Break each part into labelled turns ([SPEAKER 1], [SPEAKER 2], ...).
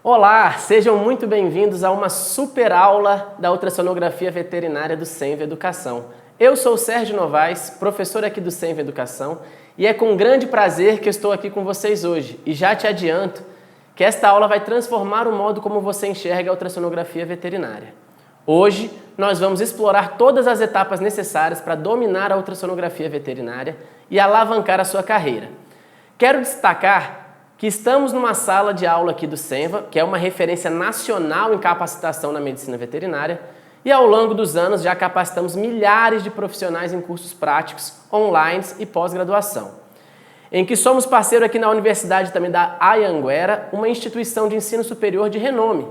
[SPEAKER 1] Olá, sejam muito bem-vindos a uma super aula da ultrassonografia veterinária do Senva Educação. Eu sou o Sérgio Novaes, professor aqui do Senva Educação, e é com grande prazer que eu estou aqui com vocês hoje. E já te adianto que esta aula vai transformar o modo como você enxerga a ultrassonografia veterinária. Hoje, nós vamos explorar todas as etapas necessárias para dominar a ultrassonografia veterinária e alavancar a sua carreira. Quero destacar que estamos numa sala de aula aqui do Senva, que é uma referência nacional em capacitação na medicina veterinária, e ao longo dos anos já capacitamos milhares de profissionais em cursos práticos, online e pós-graduação, em que somos parceiro aqui na Universidade também da Anhanguera, uma instituição de ensino superior de renome.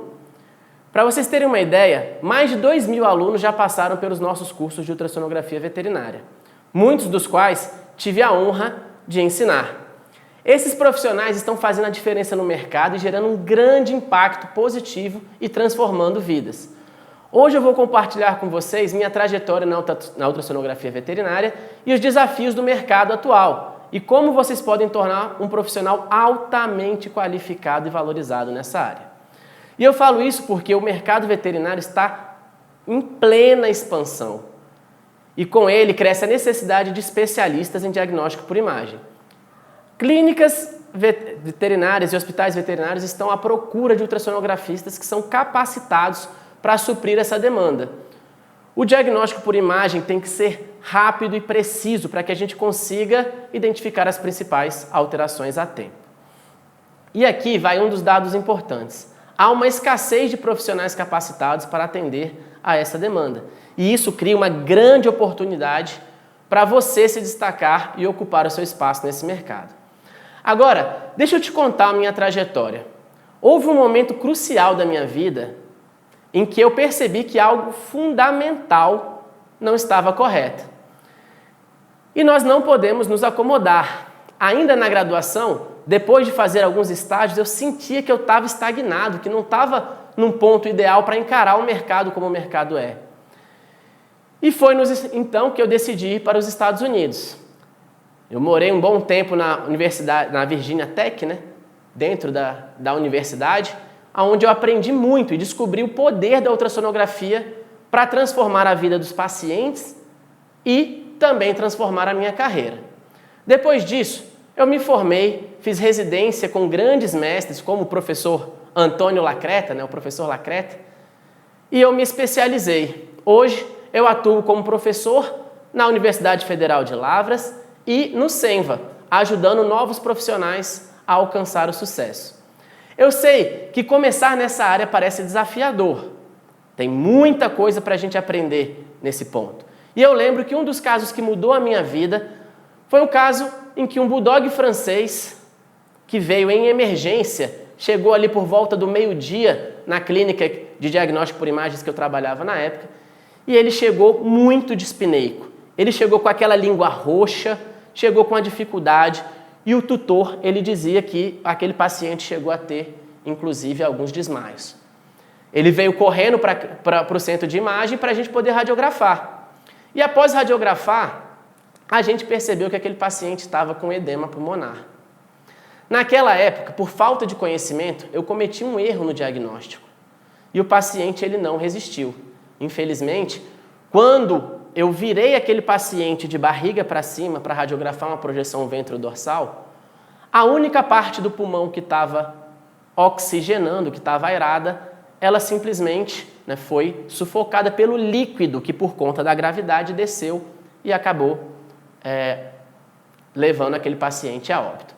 [SPEAKER 1] Para vocês terem uma ideia, mais de 2.000 alunos já passaram pelos nossos cursos de ultrassonografia veterinária, muitos dos quais tive a honra de ensinar. Esses profissionais estão fazendo a diferença no mercado e gerando um grande impacto positivo e transformando vidas. Hoje eu vou compartilhar com vocês minha trajetória na ultrassonografia veterinária e os desafios do mercado atual e como vocês podem tornar um profissional altamente qualificado e valorizado nessa área. E eu falo isso porque o mercado veterinário está em plena expansão e com ele cresce a necessidade de especialistas em diagnóstico por imagem. Clínicas veterinárias e hospitais veterinários estão à procura de ultrassonografistas que são capacitados para suprir essa demanda. O diagnóstico por imagem tem que ser rápido e preciso para que a gente consiga identificar as principais alterações a tempo. E aqui vai um dos dados importantes. Há uma escassez de profissionais capacitados para atender a essa demanda. E isso cria uma grande oportunidade para você se destacar e ocupar o seu espaço nesse mercado. Agora, deixa eu te contar a minha trajetória. Houve um momento crucial da minha vida em que eu percebi que algo fundamental não estava correto. E nós não podemos nos acomodar. Ainda na graduação, depois de fazer alguns estágios, eu sentia que eu estava estagnado, que não estava num ponto ideal para encarar o mercado como o mercado é. E foi então que eu decidi ir para os Estados Unidos. Eu morei um bom tempo na universidade, na Virginia Tech, dentro da universidade, onde eu aprendi muito e descobri o poder da ultrassonografia para transformar a vida dos pacientes e também transformar a minha carreira. Depois disso, eu me formei, fiz residência com grandes mestres, como o professor Antônio Lacreta, o professor Lacreta, e eu me especializei. Hoje, eu atuo como professor na Universidade Federal de Lavras e no Senva, ajudando novos profissionais a alcançar o sucesso. Eu sei que começar nessa área parece desafiador. Tem muita coisa para a gente aprender nesse ponto. E eu lembro que um dos casos que mudou a minha vida foi um caso em que um bulldog francês, que veio em emergência, chegou ali por volta do meio-dia na clínica de diagnóstico por imagens que eu trabalhava na época, e ele chegou muito dispineico. Ele chegou com aquela língua roxa, chegou com a dificuldade, e o tutor, ele dizia que aquele paciente chegou a ter, inclusive, alguns desmaios. Ele veio correndo para o centro de imagem para a gente poder radiografar. E após radiografar, a gente percebeu que aquele paciente estava com edema pulmonar. Naquela época, por falta de conhecimento, eu cometi um erro no diagnóstico. E o paciente, ele não resistiu. Infelizmente, quando eu virei aquele paciente de barriga para cima para radiografar uma projeção ventro-dorsal, a única parte do pulmão que estava oxigenando, que estava aerada, ela simplesmente foi sufocada pelo líquido que, por conta da gravidade, desceu e acabou levando aquele paciente a óbito.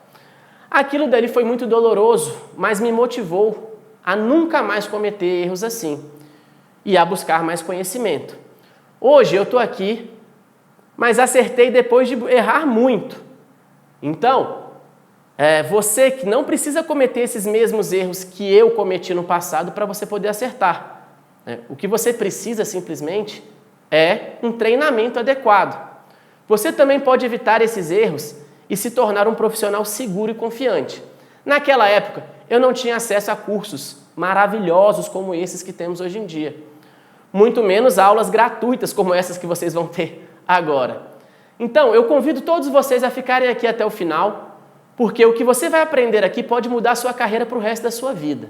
[SPEAKER 1] Aquilo dali foi muito doloroso, mas me motivou a nunca mais cometer erros assim e a buscar mais conhecimento. Hoje eu estou aqui, mas acertei depois de errar muito. Então, você que não precisa cometer esses mesmos erros que eu cometi no passado para você poder acertar. O que você precisa simplesmente é um treinamento adequado. Você também pode evitar esses erros e se tornar um profissional seguro e confiante. Naquela época, eu não tinha acesso a cursos maravilhosos como esses que temos hoje em dia. Muito menos aulas gratuitas como essas que vocês vão ter agora. Então, eu convido todos vocês a ficarem aqui até o final, porque o que você vai aprender aqui pode mudar a sua carreira para o resto da sua vida.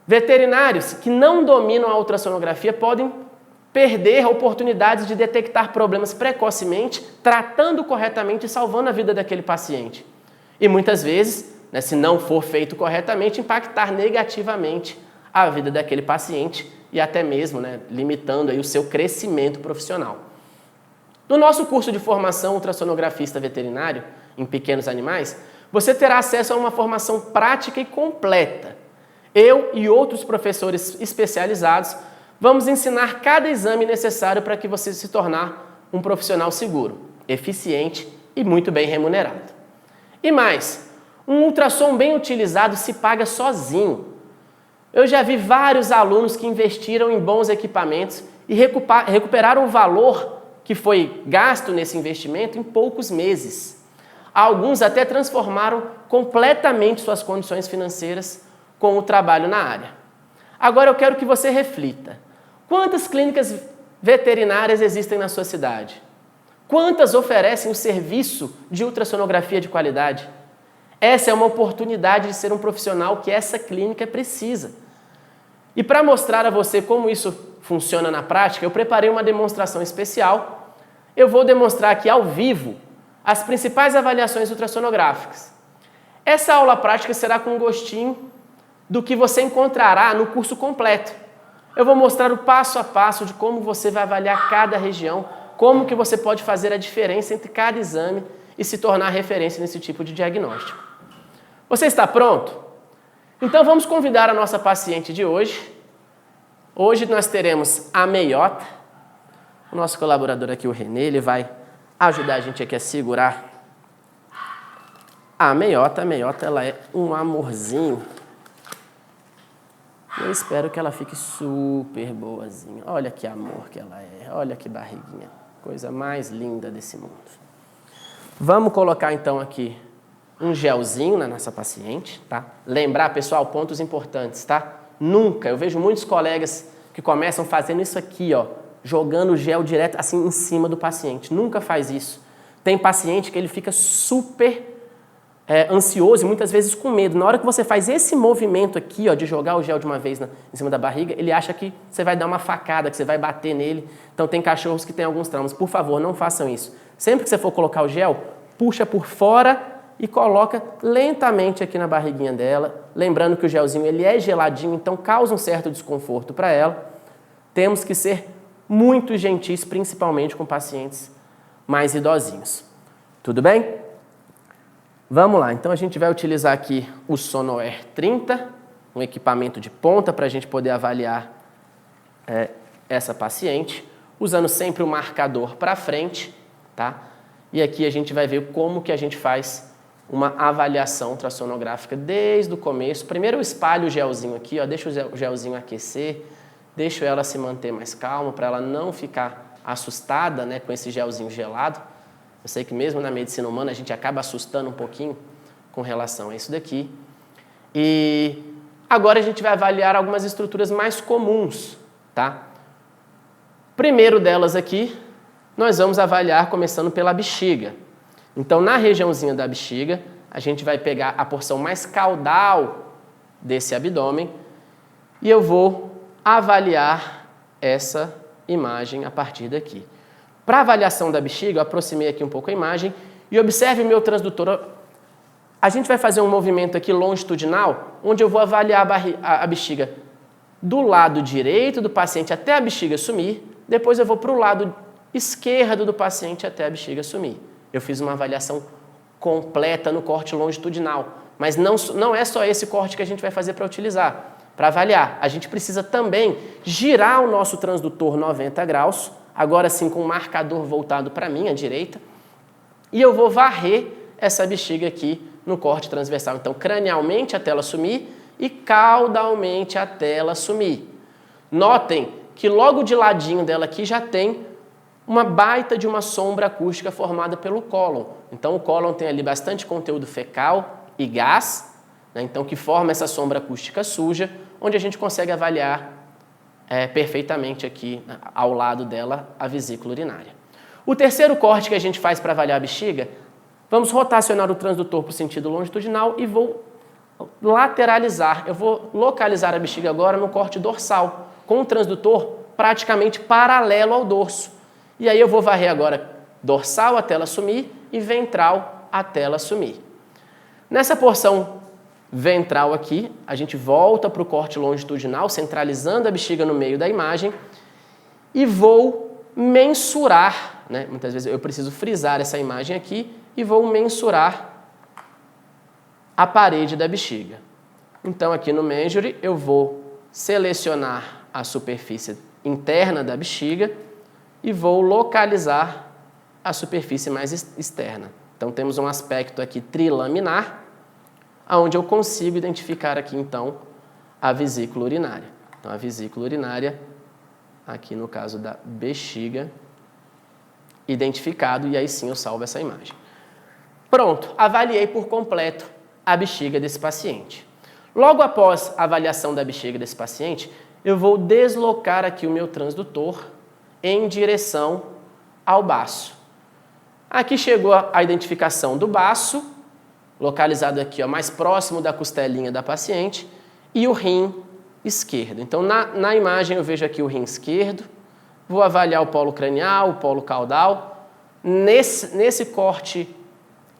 [SPEAKER 1] Veterinários que não dominam a ultrassonografia podem perder oportunidades de detectar problemas precocemente, tratando corretamente e salvando a vida daquele paciente. E muitas vezes, né, se não for feito corretamente, impactar negativamente a vida daquele paciente e até mesmo, né, limitando aí o seu crescimento profissional. No nosso curso de formação ultrassonografista veterinário em pequenos animais, você terá acesso a uma formação prática e completa. Eu e outros professores especializados vamos ensinar cada exame necessário para que você se tornar um profissional seguro, eficiente e muito bem remunerado. E mais, um ultrassom bem utilizado se paga sozinho. Eu já vi vários alunos que investiram em bons equipamentos e recuperaram o valor que foi gasto nesse investimento em poucos meses. Alguns até transformaram completamente suas condições financeiras com o trabalho na área. Agora eu quero que você reflita. Quantas clínicas veterinárias existem na sua cidade? Quantas oferecem o serviço de ultrassonografia de qualidade? Essa é uma oportunidade de ser um profissional que essa clínica precisa. E para mostrar a você como isso funciona na prática, eu preparei uma demonstração especial. Eu vou demonstrar aqui ao vivo as principais avaliações ultrassonográficas. Essa aula prática será com um gostinho do que você encontrará no curso completo. Eu vou mostrar o passo a passo de como você vai avaliar cada região, como que você pode fazer a diferença entre cada exame e se tornar referência nesse tipo de diagnóstico. Você está pronto? Então vamos convidar a nossa paciente de hoje. Hoje nós teremos a meiota. O nosso colaborador aqui, o Renê, ele vai ajudar a gente aqui a segurar a meiota. A meiota, ela é um amorzinho. Eu espero que ela fique super boazinha. Olha que amor que ela é. Olha que barriguinha. Coisa mais linda desse mundo. Vamos colocar então aqui um gelzinho na nossa paciente, tá? Lembrar, pessoal, pontos importantes, tá? Nunca, eu vejo muitos colegas que começam fazendo isso aqui, ó, jogando o gel direto assim em cima do paciente. Nunca faz isso. Tem paciente que ele fica super ansioso e muitas vezes com medo. Na hora que você faz esse movimento aqui, ó, de jogar o gel de uma vez em cima da barriga, ele acha que você vai dar uma facada, que você vai bater nele. Então tem cachorros que têm alguns traumas. Por favor, não façam isso. Sempre que você for colocar o gel, puxa por fora e coloca lentamente aqui na barriguinha dela. Lembrando que o gelzinho ele é geladinho, então causa um certo desconforto para ela. Temos que ser muito gentis, principalmente com pacientes mais idosinhos. Tudo bem? Vamos lá, então a gente vai utilizar aqui o Sonoair 30, um equipamento de ponta para a gente poder avaliar essa paciente, usando sempre o marcador para frente, tá? E aqui a gente vai ver como que a gente faz uma avaliação ultrassonográfica desde o começo. Primeiro eu espalho o gelzinho aqui, ó, deixo o gelzinho aquecer, deixo ela se manter mais calma para ela não ficar assustada, né, com esse gelzinho gelado. Eu sei que mesmo na medicina humana a gente acaba assustando um pouquinho com relação a isso daqui. E agora a gente vai avaliar algumas estruturas mais comuns, tá? Primeiro delas aqui, nós vamos avaliar começando pela bexiga. Então, na regiãozinha da bexiga, a gente vai pegar a porção mais caudal desse abdômen e eu vou avaliar essa imagem a partir daqui. Para avaliação da bexiga, eu aproximei aqui um pouco a imagem e observe o meu transdutor. A gente vai fazer um movimento aqui longitudinal, onde eu vou avaliar a bexiga do lado direito do paciente até a bexiga sumir, depois eu vou para o lado esquerdo do paciente até a bexiga sumir. Eu fiz uma avaliação completa no corte longitudinal, mas não é só esse corte que a gente vai fazer para utilizar. Para avaliar, a gente precisa também girar o nosso transdutor 90 graus, agora sim com o marcador voltado para mim, à direita, e eu vou varrer essa bexiga aqui no corte transversal. Então, cranialmente até ela sumir e caudalmente até ela sumir. Notem que logo de ladinho dela aqui já tem uma baita de uma sombra acústica formada pelo cólon. Então, o cólon tem ali bastante conteúdo fecal e gás, né, então que forma essa sombra acústica suja, onde a gente consegue avaliar perfeitamente aqui ao lado dela a vesícula urinária. O terceiro corte que a gente faz para avaliar a bexiga, vamos rotacionar o transdutor para o sentido longitudinal e vou lateralizar. Eu vou localizar a bexiga agora no corte dorsal, com o transdutor praticamente paralelo ao dorso. E aí eu vou varrer agora dorsal até ela sumir e ventral até ela sumir. Nessa porção ventral aqui, a gente volta para o corte longitudinal, centralizando a bexiga no meio da imagem e vou mensurar, né? Muitas vezes eu preciso frisar essa imagem aqui e vou mensurar a parede da bexiga. Então aqui no Measure eu vou selecionar a superfície interna da bexiga e vou localizar a superfície mais externa. Então temos um aspecto aqui trilaminar, onde eu consigo identificar aqui então a vesícula urinária. Então a vesícula urinária, aqui no caso da bexiga, identificado, e aí sim eu salvo essa imagem. Pronto, avaliei por completo a bexiga desse paciente. Logo após a avaliação da bexiga desse paciente, eu vou deslocar aqui o meu transdutor em direção ao baço. Aqui chegou a identificação do baço, localizado aqui, ó, mais próximo da costelinha da paciente, e o rim esquerdo. Então, na imagem eu vejo aqui o rim esquerdo, vou avaliar o polo cranial, o polo caudal. Nesse corte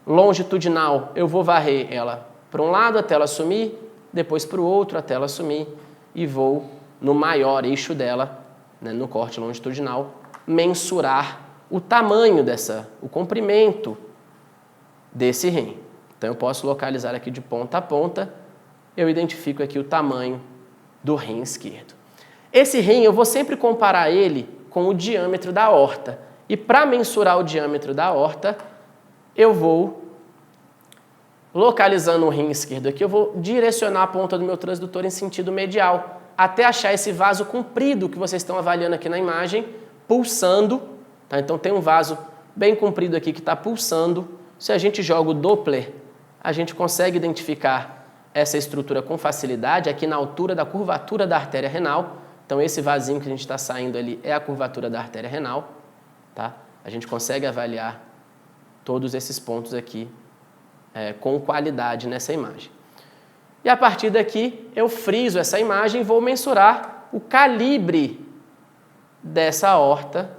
[SPEAKER 1] longitudinal, eu vou varrer ela para um lado até ela sumir, depois para o outro até ela sumir, e vou, no maior eixo dela, né, no corte longitudinal, mensurar o tamanho o comprimento desse rim. Então eu posso localizar aqui de ponta a ponta, eu identifico aqui o tamanho do rim esquerdo. Esse rim eu vou sempre comparar ele com o diâmetro da aorta. E para mensurar o diâmetro da aorta, eu vou, localizando o rim esquerdo aqui, eu vou direcionar a ponta do meu transdutor em sentido medial, até achar esse vaso comprido que vocês estão avaliando aqui na imagem, pulsando. Tá? Então tem um vaso bem comprido aqui que está pulsando. Se a gente joga o Doppler, a gente consegue identificar essa estrutura com facilidade aqui na altura da curvatura da artéria renal. Então esse vasinho que a gente está saindo ali é a curvatura da artéria renal. Tá? A gente consegue avaliar todos esses pontos aqui com qualidade nessa imagem. E a partir daqui eu friso essa imagem e vou mensurar o calibre dessa aorta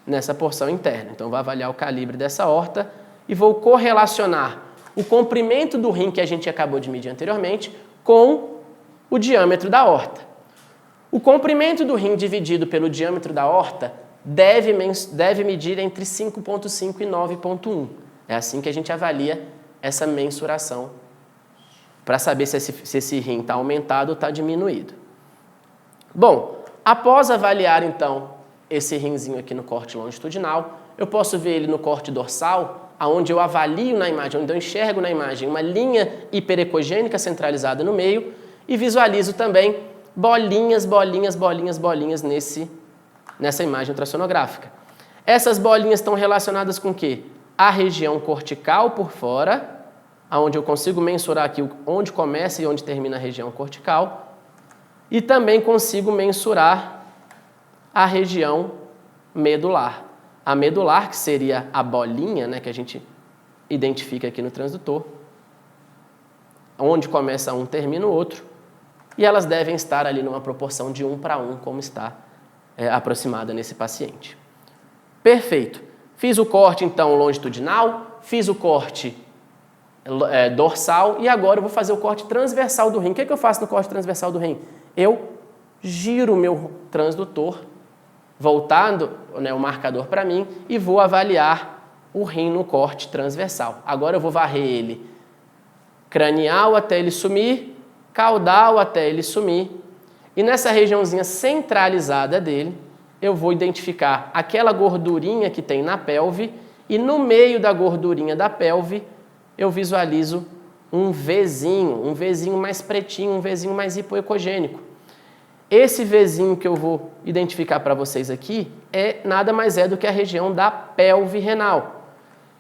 [SPEAKER 1] nessa porção interna. Então vou avaliar o calibre dessa aorta e vou correlacionar o comprimento do rim que a gente acabou de medir anteriormente com o diâmetro da aorta. O comprimento do rim dividido pelo diâmetro da aorta deve medir entre 5,5 e 9,1. É assim que a gente avalia essa mensuração para saber se esse rim está aumentado ou está diminuído. Bom, após avaliar então esse rinzinho aqui no corte longitudinal, eu posso ver ele no corte dorsal, onde eu avalio na imagem, onde eu enxergo na imagem uma linha hiperecogênica centralizada no meio e visualizo também bolinhas nessa imagem ultrassonográfica. Essas bolinhas estão relacionadas com o quê? A região cortical por fora, onde eu consigo mensurar aqui onde começa e onde termina a região cortical, e também consigo mensurar a região medular. A medular, que seria a bolinha, né, que a gente identifica aqui no transdutor, onde começa um, termina o outro, e elas devem estar ali numa proporção de 1:1, como está aproximada nesse paciente. Perfeito. Fiz o corte, então, longitudinal, fiz o corte dorsal e agora eu vou fazer o corte transversal do rim. O que eu faço no corte transversal do rim? Eu giro o meu transdutor, voltando, né, o marcador para mim, e vou avaliar o rim no corte transversal. Agora eu vou varrer ele cranial até ele sumir, caudal até ele sumir, e nessa regiãozinha centralizada dele, eu vou identificar aquela gordurinha que tem na pelve, e no meio da gordurinha da pelve, eu visualizo um Vzinho mais pretinho, um Vzinho mais hipoecogênico. Esse Vzinho que eu vou identificar para vocês aqui nada mais é do que a região da pelve renal.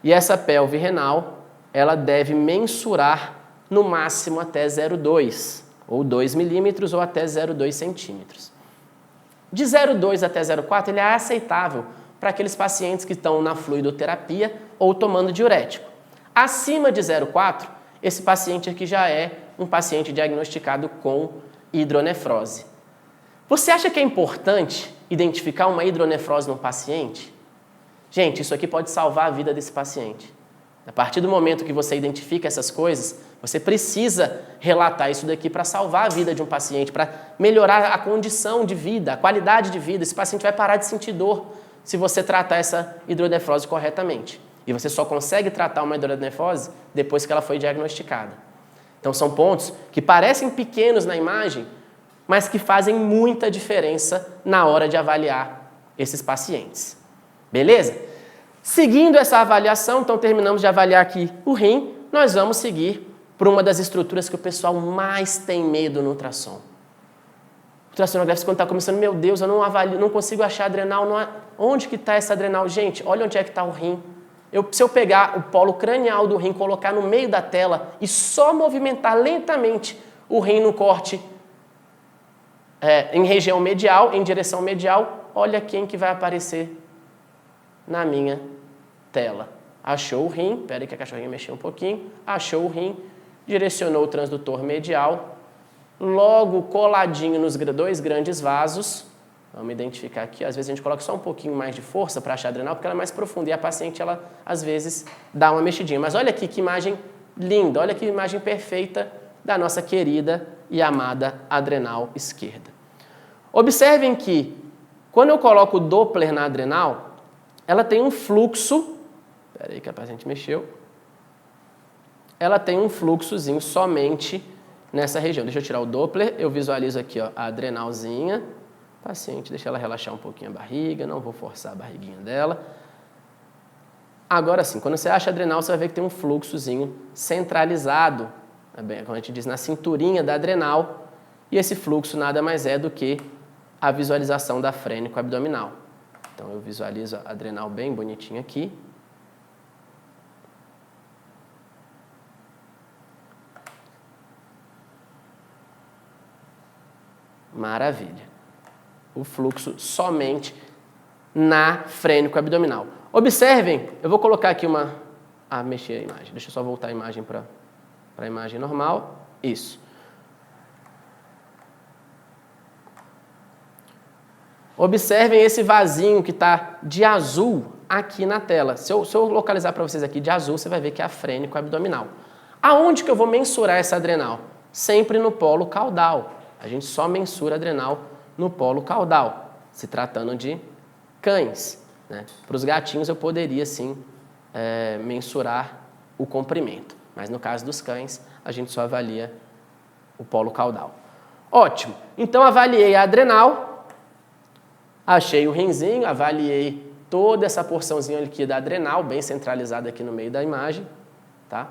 [SPEAKER 1] E essa pelve renal, ela deve mensurar no máximo até 0,2, ou 2 milímetros, ou até 0,2 centímetros. De 0,2 até 0,4, ele é aceitável para aqueles pacientes que estão na fluidoterapia ou tomando diurético. Acima de 0,4, esse paciente aqui já é um paciente diagnosticado com hidronefrose. Você acha que é importante identificar uma hidronefrose no paciente? Gente, isso aqui pode salvar a vida desse paciente. A partir do momento que você identifica essas coisas, você precisa relatar isso daqui para salvar a vida de um paciente, para melhorar a condição de vida, a qualidade de vida. Esse paciente vai parar de sentir dor se você tratar essa hidronefrose corretamente. E você só consegue tratar uma hidronefrose depois que ela foi diagnosticada. Então são pontos que parecem pequenos na imagem, mas que fazem muita diferença na hora de avaliar esses pacientes. Beleza? Seguindo essa avaliação, então terminamos de avaliar aqui o rim, nós vamos seguir para uma das estruturas que o pessoal mais tem medo no ultrassom. O ultrassonografista, quando está começando, meu Deus, eu não avalio, não consigo achar adrenal, onde que está essa adrenal? Gente, olha onde é que está o rim. Se eu pegar o polo cranial do rim, colocar no meio da tela e só movimentar lentamente o rim no corte em região medial, em direção medial, olha quem que vai aparecer na minha tela. Achou o rim, espera aí que a cachorrinha mexeu um pouquinho, achou o rim, direcionou o transdutor medial, logo coladinho nos dois grandes vasos, vamos identificar aqui, às vezes a gente coloca só um pouquinho mais de força para achar a adrenal, porque ela é mais profunda e a paciente, ela às vezes dá uma mexidinha. Mas olha aqui que imagem linda, olha que imagem perfeita da nossa querida e amada adrenal esquerda. Observem que, quando eu coloco o Doppler na adrenal, ela tem um fluxo, espera aí que a paciente mexeu, ela tem um fluxozinho somente nessa região. Deixa eu tirar o Doppler, eu visualizo aqui ó, a adrenalzinha, paciente, deixa ela relaxar um pouquinho a barriga, não vou forçar a barriguinha dela. Agora sim, quando você acha a adrenal, você vai ver que tem um fluxozinho centralizado, como a gente diz, na cinturinha da adrenal, e esse fluxo nada mais é do que a visualização da frênico abdominal. Então, eu visualizo a adrenal bem bonitinha aqui. Maravilha. O fluxo somente na frênico abdominal. Observem, eu vou colocar aqui mexer a imagem. Deixa eu só voltar a imagem para a imagem normal. Isso. Observem esse vasinho que está de azul aqui na tela. Se eu localizar para vocês aqui de azul, você vai ver que é a frênico abdominal. Aonde que eu vou mensurar essa adrenal? Sempre no polo caudal. A gente só mensura a adrenal no polo caudal, se tratando de cães. Né? Para os gatinhos eu poderia sim mensurar o comprimento, mas no caso dos cães a gente só avalia o polo caudal. Ótimo, então avaliei a adrenal, achei o rinzinho, avaliei toda essa porçãozinha aqui da adrenal, bem centralizada aqui no meio da imagem, tá?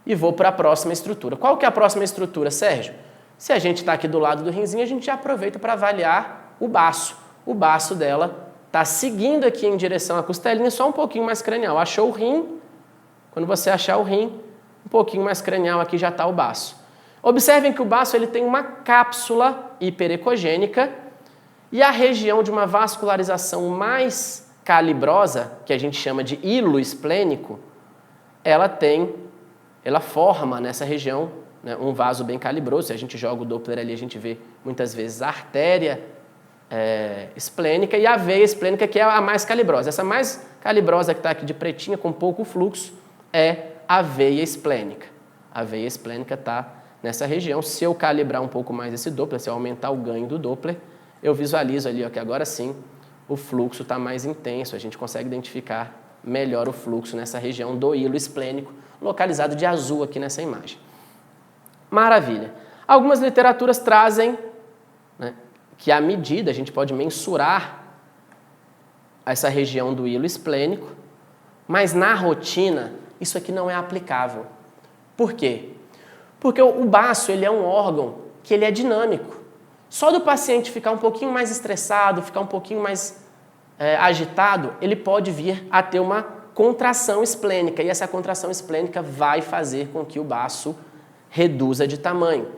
[SPEAKER 1] E vou para a próxima estrutura. Qual que é a próxima estrutura, Sérgio? Se a gente está aqui do lado do rinzinho, a gente já aproveita para avaliar o baço. O baço dela está seguindo aqui em direção à costelinha, só um pouquinho mais cranial. Achou o rim? Quando você achar o rim, um pouquinho mais cranial aqui já está o baço. Observem que o baço ele tem uma cápsula hiperecogênica e a região de uma vascularização mais calibrosa, que a gente chama de hilo esplênico, ela forma nessa região, né, um vaso bem calibroso. Se a gente joga o Doppler ali, a gente vê muitas vezes a artéria esplênica e a veia esplênica, que é a mais calibrosa. Essa mais calibrosa que está aqui de pretinha, com pouco fluxo, é a veia esplênica. A veia esplênica está nessa região. Se eu calibrar um pouco mais esse Doppler, se eu aumentar o ganho do Doppler, eu visualizo ali ó, que agora sim o fluxo está mais intenso, a gente consegue identificar melhor o fluxo nessa região do hilo esplênico, localizado de azul aqui nessa imagem. Maravilha. Algumas literaturas trazem, né, que a medida, a gente pode mensurar essa região do hilo esplênico, mas na rotina isso aqui não é aplicável. Por quê? Porque o baço ele é um órgão que ele é dinâmico. Só do paciente ficar um pouquinho mais estressado, ficar um pouquinho mais agitado, ele pode vir a ter uma contração esplênica. E essa contração esplênica vai fazer com que o baço reduza de tamanho.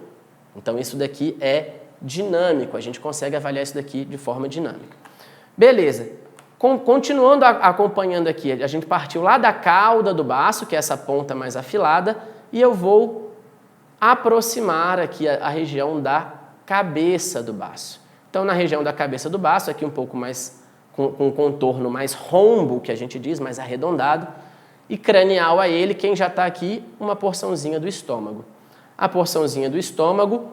[SPEAKER 1] Então isso daqui é dinâmico, a gente consegue avaliar isso daqui de forma dinâmica. Beleza. Continuando acompanhando aqui, a gente partiu lá da cauda do baço, que é essa ponta mais afilada, e eu vou aproximar aqui a região da cabeça do baço. Então, na região da cabeça do baço, aqui um pouco mais, com um contorno mais rombo, que a gente diz, mais arredondado, e cranial a ele, quem já está aqui, uma porçãozinha do estômago. A porçãozinha do estômago,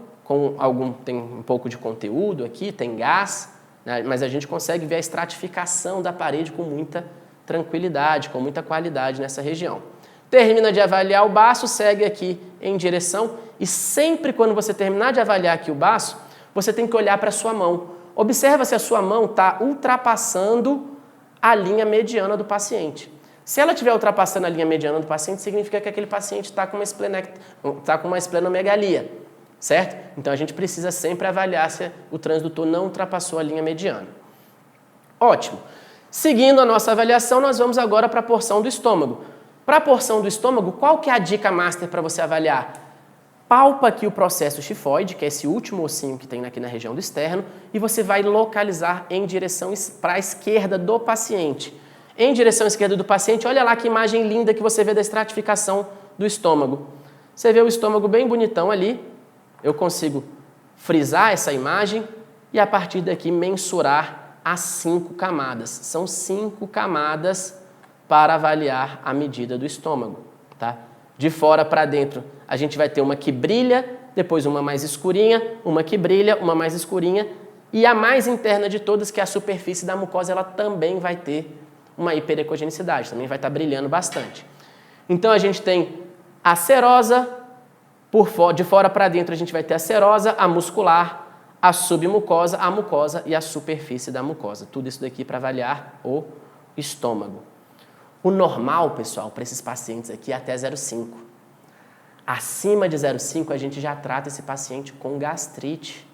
[SPEAKER 1] tem um pouco de conteúdo aqui, tem gás, né, mas a gente consegue ver a estratificação da parede com muita tranquilidade, com muita qualidade nessa região. Termina de avaliar o baço, segue aqui em direção, e sempre quando você terminar de avaliar aqui o baço, você tem que olhar para a sua mão. Observa se a sua mão está ultrapassando a linha mediana do paciente. Se ela estiver ultrapassando a linha mediana do paciente, significa que aquele paciente está com uma esplenomegalia, certo? Então a gente precisa sempre avaliar se o transdutor não ultrapassou a linha mediana. Ótimo. Seguindo a nossa avaliação, nós vamos agora para a porção do estômago. Para a porção do estômago, qual que é a dica master para você avaliar? Palpa aqui o processo xifoide, que é esse último ossinho que tem aqui na região do externo, e você vai localizar em direção para a esquerda do paciente. Em direção à esquerda do paciente, olha lá que imagem linda que você vê da estratificação do estômago. Você vê o estômago bem bonitão ali, eu consigo frisar essa imagem e a partir daqui mensurar as 5 camadas. São 5 camadas para avaliar a medida do estômago, tá? De fora para dentro, a gente vai ter uma que brilha, depois uma mais escurinha, uma que brilha, uma mais escurinha, e a mais interna de todas, que é a superfície da mucosa, ela também vai ter uma hiperecogenicidade, também vai estar brilhando bastante. Então a gente tem a serosa, de fora para dentro a gente vai ter a serosa, a muscular, a submucosa, a mucosa e a superfície da mucosa. Tudo isso daqui para avaliar o estômago. O normal, pessoal, para esses pacientes aqui é até 0,5. Acima de 0,5 a gente já trata esse paciente com gastrite.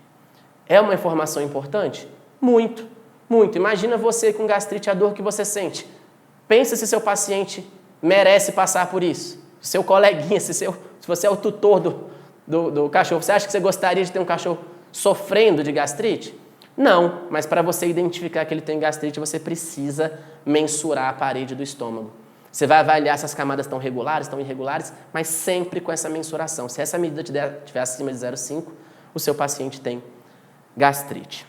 [SPEAKER 1] É uma informação importante? Muito, muito. Imagina você com gastrite, a dor que você sente. Pensa se seu paciente merece passar por isso. Seu coleguinha, se você é o tutor do cachorro, você acha que você gostaria de ter um cachorro sofrendo de gastrite? Não, mas para você identificar que ele tem gastrite, você precisa mensurar a parede do estômago. Você vai avaliar se as camadas estão regulares, estão irregulares, mas sempre com essa mensuração. Se essa medida estiver acima de 0,5, o seu paciente tem gastrite.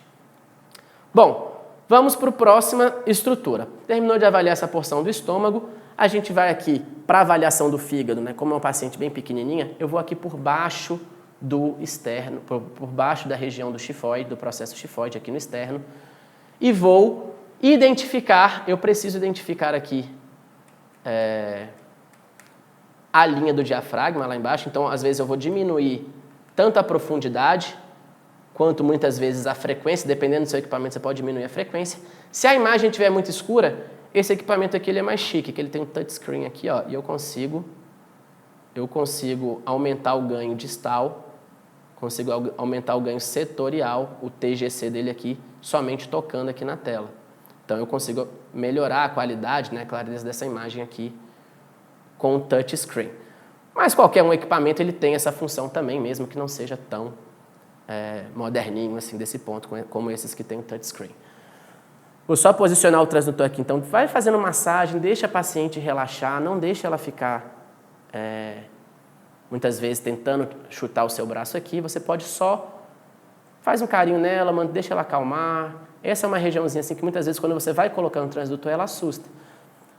[SPEAKER 1] Bom, vamos para a próxima estrutura. Terminou de avaliar essa porção do estômago, a gente vai aqui para a avaliação do fígado, né? Como é um paciente bem pequenininha, eu vou aqui por baixo do externo, por baixo da região do xifoide, do processo xifoide aqui no externo, e vou identificar, eu preciso identificar aqui a linha do diafragma lá embaixo, então às vezes eu vou diminuir tanto a profundidade, quanto muitas vezes a frequência, dependendo do seu equipamento você pode diminuir a frequência. Se a imagem estiver muito escura, esse equipamento aqui ele é mais chique, que ele tem um touchscreen aqui, ó, e eu consigo aumentar o ganho distal, consigo aumentar o ganho setorial, o TGC dele aqui, somente tocando aqui na tela. Então eu consigo melhorar a qualidade, né, a clareza dessa imagem aqui com o touchscreen. Mas qualquer um equipamento ele tem essa função também, mesmo que não seja tão moderninho assim desse ponto, como esses que tem o touchscreen. Vou só posicionar o transdutor aqui, então vai fazendo massagem, deixa a paciente relaxar, não deixa ela ficar muitas vezes tentando chutar o seu braço aqui, você pode só, faz um carinho nela, deixa ela acalmar. Essa é uma regiãozinha assim que muitas vezes quando você vai colocando o transdutor ela assusta.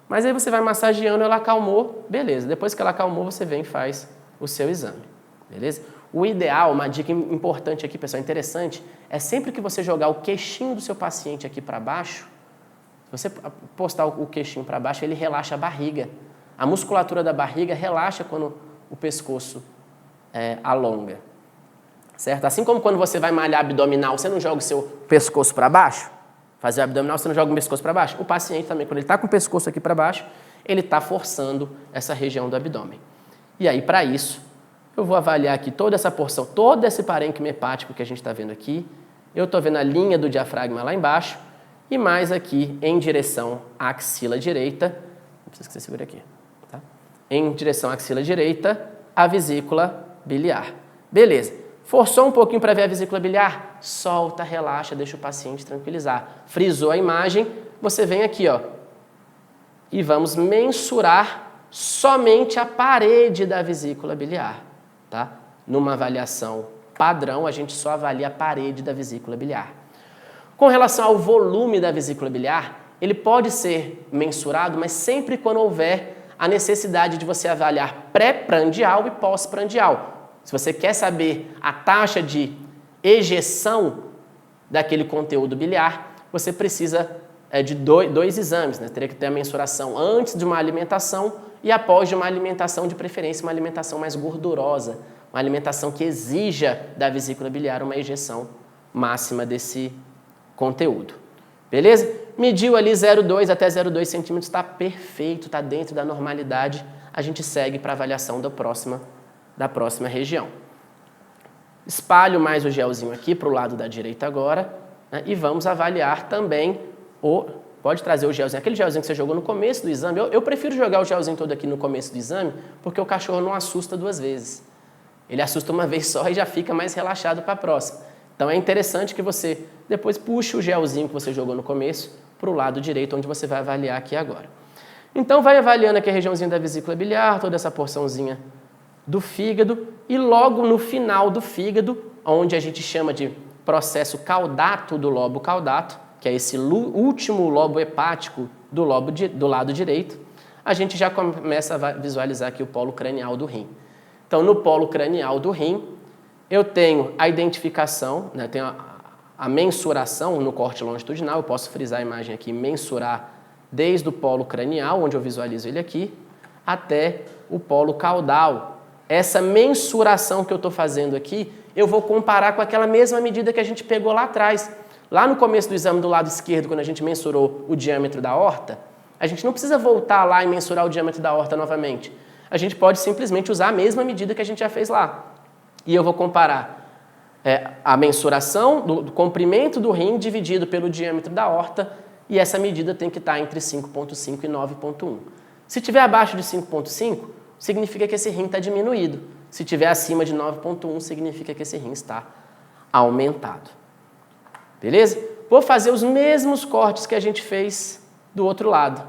[SPEAKER 1] Mas aí você vai massageando, ela acalmou, beleza. Depois que ela acalmou, você vem e faz o seu exame, beleza? O ideal, uma dica importante aqui, pessoal, interessante, é sempre que você jogar o queixinho do seu paciente aqui para baixo, se você postar o queixinho para baixo, ele relaxa a barriga. A musculatura da barriga relaxa quando o pescoço alonga, certo? Assim como quando você vai malhar abdominal, você não joga o seu pescoço para baixo, fazer abdominal, você não joga o pescoço para baixo. O paciente também, quando ele está com o pescoço aqui para baixo, ele está forçando essa região do abdômen. E aí, para isso, eu vou avaliar aqui toda essa porção, todo esse parênquima hepático que a gente está vendo aqui. Eu estou vendo a linha do diafragma lá embaixo e mais aqui em direção à axila direita. Não precisa que você segure aqui. Tá? Em direção à axila direita, a vesícula biliar. Beleza. Forçou um pouquinho para ver a vesícula biliar? Solta, relaxa, deixa o paciente tranquilizar. Frisou a imagem, você vem aqui, ó, e vamos mensurar somente a parede da vesícula biliar, tá? Numa avaliação padrão, a gente só avalia a parede da vesícula biliar. Com relação ao volume da vesícula biliar, ele pode ser mensurado, mas sempre quando houver a necessidade de você avaliar pré-prandial e pós-prandial. Se você quer saber a taxa de ejeção daquele conteúdo biliar, você precisa de dois exames, né? Teria que ter a mensuração antes de uma alimentação e após de uma alimentação, de preferência uma alimentação mais gordurosa, uma alimentação que exija da vesícula biliar uma ejeção máxima desse conteúdo. Beleza? Mediu ali 0,2 até 0,2 centímetros, está perfeito, está dentro da normalidade. A gente segue para a avaliação da próxima região. Espalho mais o gelzinho aqui para o lado da direita agora, né, e vamos avaliar também Pode trazer o gelzinho, aquele gelzinho que você jogou no começo do exame. Eu prefiro jogar o gelzinho todo aqui no começo do exame, porque o cachorro não assusta duas vezes. Ele assusta uma vez só e já fica mais relaxado para a próxima. Então é interessante que você depois puxe o gelzinho que você jogou no começo para o lado direito, onde você vai avaliar aqui agora. Então vai avaliando aqui a regiãozinha da vesícula biliar, toda essa porçãozinha do fígado, e logo no final do fígado, onde a gente chama de processo caudato do lobo caudato, que é esse último lobo hepático do lado direito, a gente já começa a visualizar aqui o polo cranial do rim. Então, no polo cranial do rim, eu tenho a identificação, né, tenho a mensuração no corte longitudinal, eu posso frisar a imagem aqui, mensurar desde o polo cranial, onde eu visualizo ele aqui, até o polo caudal. Essa mensuração que eu estou fazendo aqui, eu vou comparar com aquela mesma medida que a gente pegou lá atrás. Lá no começo do exame do lado esquerdo, quando a gente mensurou o diâmetro da aorta, a gente não precisa voltar lá e mensurar o diâmetro da aorta novamente. A gente pode simplesmente usar a mesma medida que a gente já fez lá. E eu vou comparar a mensuração do comprimento do rim dividido pelo diâmetro da aorta, e essa medida tem que estar entre 5,5 e 9,1. Se estiver abaixo de 5,5, significa que esse rim está diminuído. Se estiver acima de 9,1, significa que esse rim está aumentado. Beleza? Vou fazer os mesmos cortes que a gente fez do outro lado.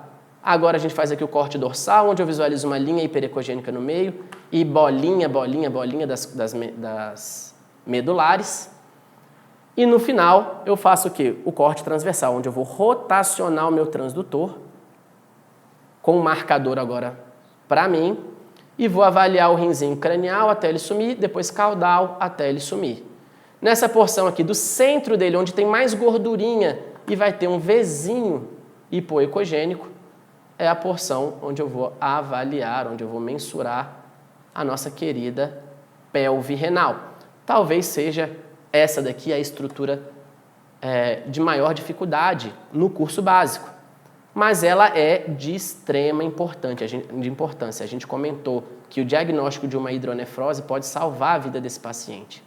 [SPEAKER 1] Agora a gente faz aqui o corte dorsal, onde eu visualizo uma linha hiperecogênica no meio e bolinha das medulares. E no final eu faço o quê? O corte transversal, onde eu vou rotacionar o meu transdutor com um marcador agora para mim e vou avaliar o rinzinho cranial até ele sumir, depois caudal até ele sumir. Nessa porção aqui do centro dele, onde tem mais gordurinha e vai ter um Vzinho hipoecogênico, é a porção onde eu vou avaliar, onde eu vou mensurar a nossa querida pelve renal. Talvez seja essa daqui a estrutura de maior dificuldade no curso básico, mas ela é de extrema importância. A gente comentou que o diagnóstico de uma hidronefrose pode salvar a vida desse paciente.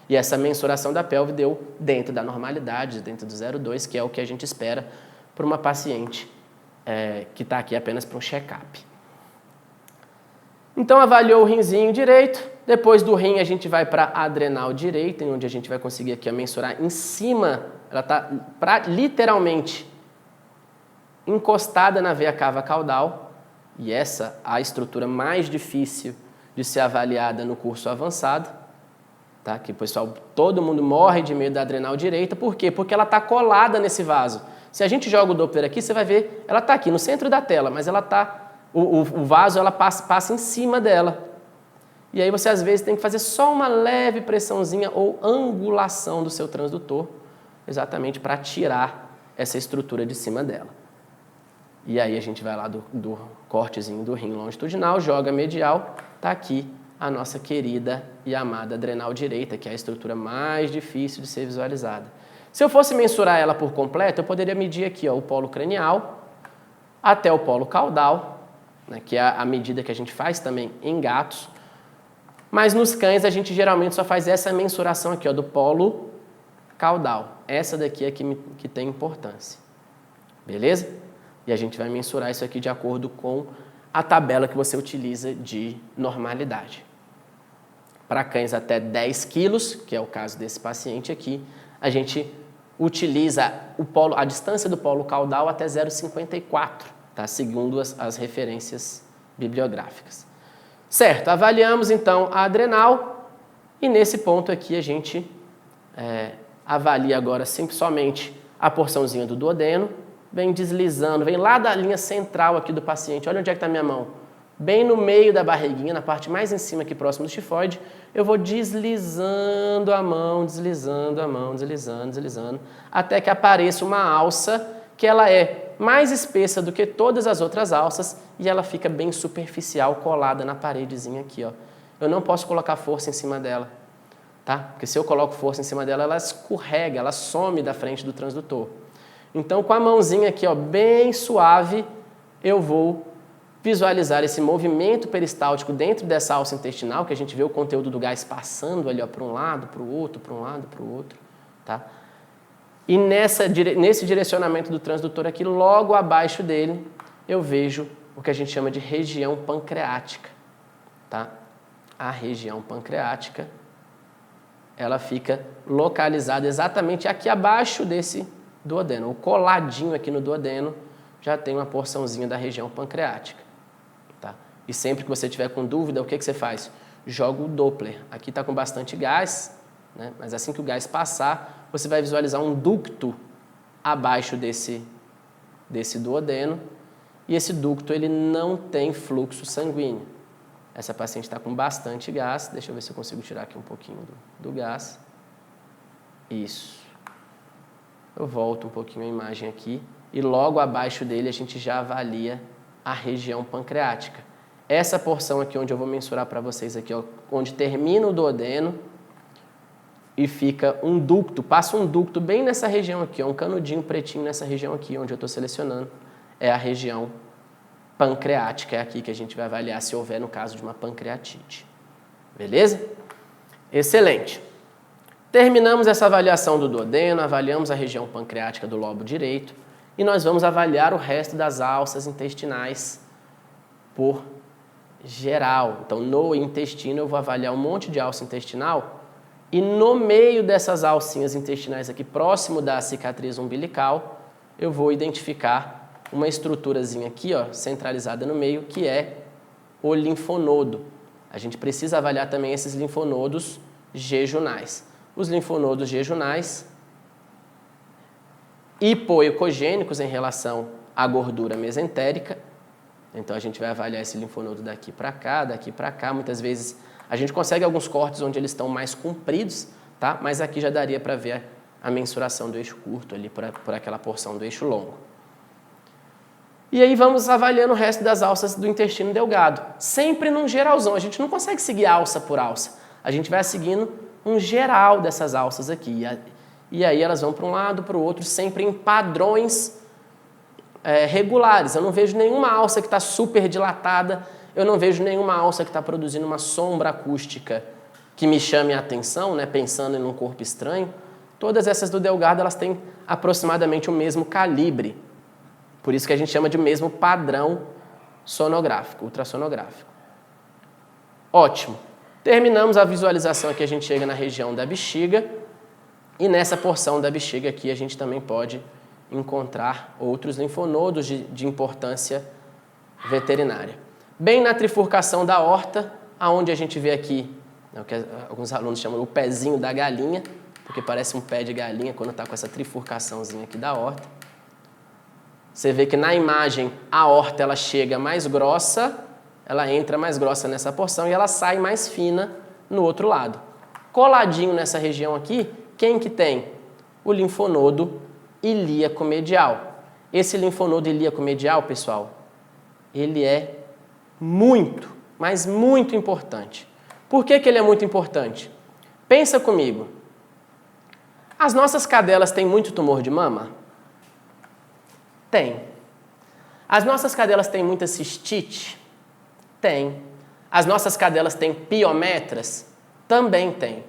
[SPEAKER 1] E essa mensuração da pelve deu dentro da normalidade, dentro do 0,2, que é o que a gente espera para uma paciente que está aqui apenas para um check-up. Então, avaliou o rinzinho direito. Depois do rim, a gente vai para a adrenal direita, onde a gente vai conseguir aqui mensurar em cima. Ela está literalmente encostada na veia cava caudal. E essa é a estrutura mais difícil de ser avaliada no curso avançado. Tá? Que, pessoal, todo mundo morre de medo da adrenal direita. Por quê? Porque ela está colada nesse vaso. Se a gente joga o Doppler aqui, você vai ver, ela está aqui no centro da tela, mas ela está, o vaso ela passa em cima dela. E aí você, às vezes, tem que fazer só uma leve pressãozinha ou angulação do seu transdutor, exatamente para tirar essa estrutura de cima dela. E aí a gente vai lá do cortezinho do rim longitudinal, joga medial, está aqui a nossa querida e amada adrenal direita, que é a estrutura mais difícil de ser visualizada. Se eu fosse mensurar ela por completo, eu poderia medir aqui o polo cranial até o polo caudal, né, que é a medida que a gente faz também em gatos. Mas nos cães a gente geralmente só faz essa mensuração aqui do polo caudal. Essa daqui é que tem importância. Beleza? E a gente vai mensurar isso aqui de acordo com a tabela que você utiliza de normalidade. Para cães até 10 quilos, que é o caso desse paciente aqui, a gente utiliza a distância do polo caudal até 0,54, tá? Segundo as referências bibliográficas. Certo, avaliamos então a adrenal e nesse ponto aqui a gente avalia agora somente a porçãozinha do duodeno, vem deslizando, vem lá da linha central aqui do paciente, olha onde é que está a minha mão, bem no meio da barriguinha, na parte mais em cima aqui próximo do tifoide, eu vou deslizando a mão, deslizando, até que apareça uma alça que ela é mais espessa do que todas as outras alças e ela fica bem superficial, colada na paredezinha aqui, ó. Eu não posso colocar força em cima dela, tá? Porque se eu coloco força em cima dela, ela escorrega, ela some da frente do transdutor. Então, com a mãozinha aqui, ó, bem suave, eu vou visualizar esse movimento peristáltico dentro dessa alça intestinal, que a gente vê o conteúdo do gás passando ali, ó, para um lado, para o outro, para um lado, para o outro, tá? E nesse direcionamento do transdutor aqui, logo abaixo dele, eu vejo o que a gente chama de região pancreática, tá? A região pancreática, ela fica localizada exatamente aqui abaixo desse duodeno. O coladinho aqui no duodeno já tem uma porçãozinha da região pancreática, tá? E sempre que você tiver com dúvida, o que você faz? Joga o Doppler. Aqui está com bastante gás, né? Mas assim que o gás passar, você vai visualizar um ducto abaixo desse duodeno e esse ducto ele não tem fluxo sanguíneo. Essa paciente está com bastante gás, deixa eu ver se eu consigo tirar aqui um pouquinho do gás. Isso. Eu volto um pouquinho a imagem aqui e logo abaixo dele a gente já avalia a região pancreática. Essa porção aqui onde eu vou mensurar para vocês aqui, ó, onde termina o duodeno, e fica um ducto, passa um ducto bem nessa região aqui, um canudinho pretinho nessa região aqui, onde eu estou selecionando, é a região pancreática, é aqui que a gente vai avaliar se houver no caso de uma pancreatite. Beleza? Excelente. Terminamos essa avaliação do duodeno, avaliamos a região pancreática do lobo direito e nós vamos avaliar o resto das alças intestinais por geral. Então, no intestino eu vou avaliar um monte de alça intestinal. E no meio dessas alcinhas intestinais aqui, próximo da cicatriz umbilical, eu vou identificar uma estruturazinha aqui, ó, centralizada no meio, que é o linfonodo. A gente precisa avaliar também esses linfonodos jejunais. Os linfonodos jejunais, hipoecogênicos em relação à gordura mesentérica. Então a gente vai avaliar esse linfonodo daqui para cá, muitas vezes a gente consegue alguns cortes onde eles estão mais compridos, tá? Mas aqui já daria para ver a mensuração do eixo curto ali por aquela porção do eixo longo. E aí vamos avaliando o resto das alças do intestino delgado, sempre num geralzão. A gente não consegue seguir alça por alça, a gente vai seguindo um geral dessas alças aqui. E aí elas vão para um lado, para o outro, sempre em padrões regulares. Eu não vejo nenhuma alça que está super dilatada, eu não vejo nenhuma alça que está produzindo uma sombra acústica que me chame a atenção, né, pensando em um corpo estranho. Todas essas do delgado, elas têm aproximadamente o mesmo calibre. Por isso que a gente chama de mesmo padrão sonográfico, ultrassonográfico. Ótimo. Terminamos a visualização aqui, a gente chega na região da bexiga. E nessa porção da bexiga aqui, a gente também pode encontrar outros linfonodos de importância veterinária. Bem na trifurcação da aorta, aonde a gente vê aqui, o que alguns alunos chamam o pezinho da galinha, porque parece um pé de galinha quando está com essa trifurcaçãozinha aqui da aorta. Você vê que na imagem a aorta ela chega mais grossa, ela entra mais grossa nessa porção e ela sai mais fina no outro lado. Coladinho nessa região aqui, quem que tem? O linfonodo ilíaco medial. Esse linfonodo ilíaco medial, pessoal, ele é muito, mas muito importante. Por que ele é muito importante? Pensa comigo. As nossas cadelas têm muito tumor de mama? Tem. As nossas cadelas têm muita cistite? Tem. As nossas cadelas têm piometras? Também tem.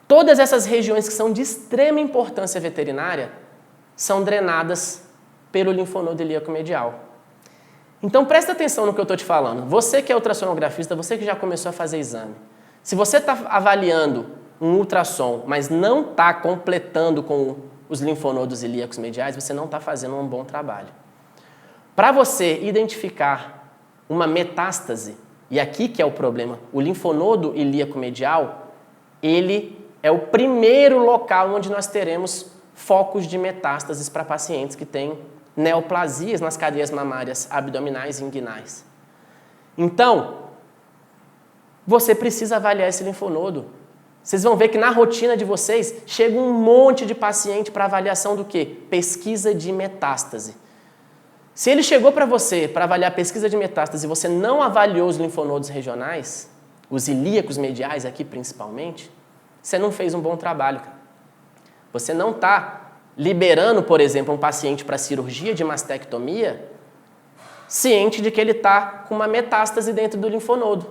[SPEAKER 1] Todas essas regiões que são de extrema importância veterinária são drenadas pelo linfonodo ilíaco medial. Então presta atenção no que eu estou te falando. Você que é ultrassonografista, você que já começou a fazer exame. Se você está avaliando um ultrassom, mas não está completando com os linfonodos ilíacos mediais, você não está fazendo um bom trabalho. Para você identificar uma metástase. E aqui que é o problema. O linfonodo ilíaco medial, ele é o primeiro local onde nós teremos focos de metástases para pacientes que têm neoplasias nas cadeias mamárias abdominais e inguinais. Então, você precisa avaliar esse linfonodo. Vocês vão ver que na rotina de vocês chega um monte de paciente para avaliação do quê? Pesquisa de metástase. Se ele chegou para você para avaliar pesquisa de metástase e você não avaliou os linfonodos regionais, os ilíacos mediais aqui principalmente, você não fez um bom trabalho, cara. Você não está liberando, por exemplo, um paciente para cirurgia de mastectomia ciente de que ele está com uma metástase dentro do linfonodo.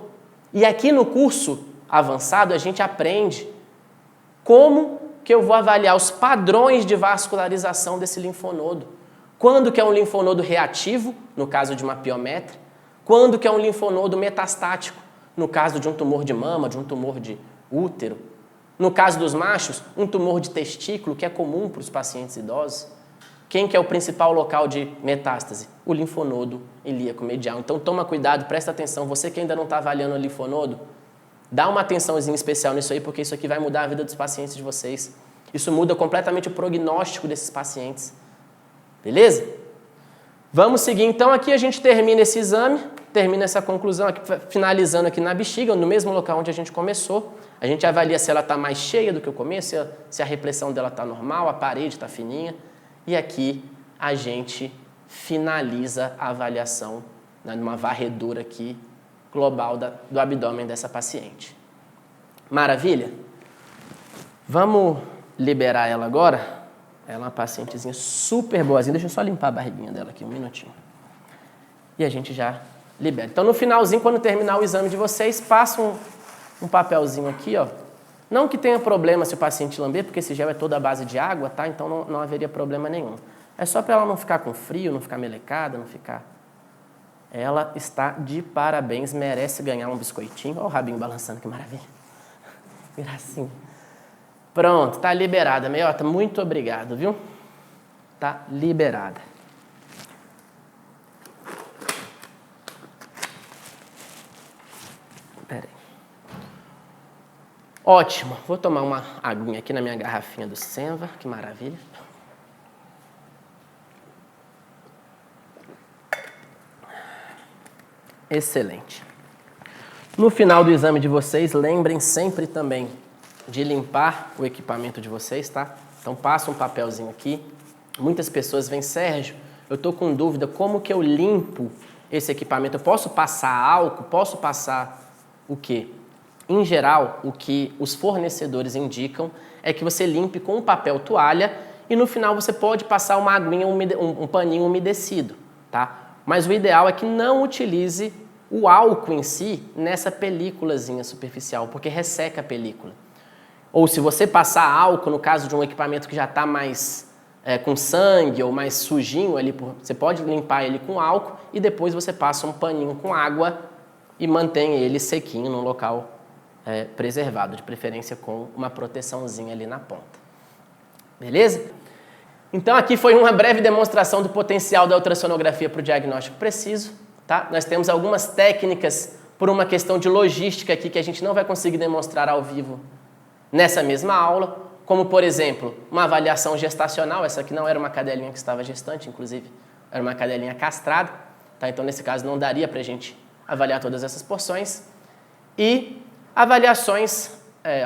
[SPEAKER 1] E aqui no curso avançado a gente aprende como que eu vou avaliar os padrões de vascularização desse linfonodo. Quando que é um linfonodo reativo, no caso de uma piométria, quando que é um linfonodo metastático, no caso de um tumor de mama, de um tumor de útero. No caso dos machos, um tumor de testículo, que é comum para os pacientes idosos. Quem que é o principal local de metástase? O linfonodo ilíaco medial. Então toma cuidado, presta atenção. Você que ainda não está avaliando o linfonodo, dá uma atençãozinha especial nisso aí, porque isso aqui vai mudar a vida dos pacientes de vocês. Isso muda completamente o prognóstico desses pacientes. Beleza? Vamos seguir. Então aqui a gente termina esse exame, termina essa conclusão, aqui, finalizando aqui na bexiga, no mesmo local onde a gente começou. A gente avalia se ela está mais cheia do que o começo, se a repressão dela está normal, a parede está fininha. E aqui a gente finaliza a avaliação, né, numa varredura aqui global do abdômen dessa paciente. Maravilha? Vamos liberar ela agora? Ela é uma pacientezinha super boazinha. Deixa eu só limpar a barriguinha dela aqui, um minutinho. E a gente já libera. Então, no finalzinho, quando terminar o exame de vocês, passa um papelzinho aqui, ó. Não que tenha problema se o paciente lamber, porque esse gel é toda a base de água, tá? Então não haveria problema nenhum. É só para ela não ficar com frio, não ficar melecada, não ficar... Ela está de parabéns, merece ganhar um biscoitinho. Olha o rabinho balançando, que maravilha. Gracinha. Pronto, tá liberada. Meiota, muito obrigado, viu? Tá liberada. Pera aí. Ótimo. Vou tomar uma aguinha aqui na minha garrafinha do Senva. Que maravilha. Excelente. No final do exame de vocês, lembrem sempre também de limpar o equipamento de vocês, tá? Então passa um papelzinho aqui. Muitas pessoas vêm, Sérgio, eu estou com dúvida, como que eu limpo esse equipamento? Eu posso passar álcool? Posso passar o quê? Em geral, o que os fornecedores indicam é que você limpe com um papel toalha e no final você pode passar uma aguinha, um paninho umedecido, tá? Mas o ideal é que não utilize o álcool em si nessa películazinha superficial, porque resseca a película. Ou se você passar álcool, no caso de um equipamento que já está mais com sangue ou mais sujinho ali, você pode limpar ele com álcool e depois você passa um paninho com água e mantém ele sequinho num local preservado, de preferência com uma proteçãozinha ali na ponta. Beleza? Então aqui foi uma breve demonstração do potencial da ultrassonografia para o diagnóstico preciso. Tá? Nós temos algumas técnicas por uma questão de logística aqui que a gente não vai conseguir demonstrar ao vivo nessa mesma aula, como por exemplo, uma avaliação gestacional. Essa aqui não era uma cadelinha que estava gestante, inclusive era uma cadelinha castrada, tá? Então nesse caso não daria para a gente avaliar todas essas porções. E avaliações,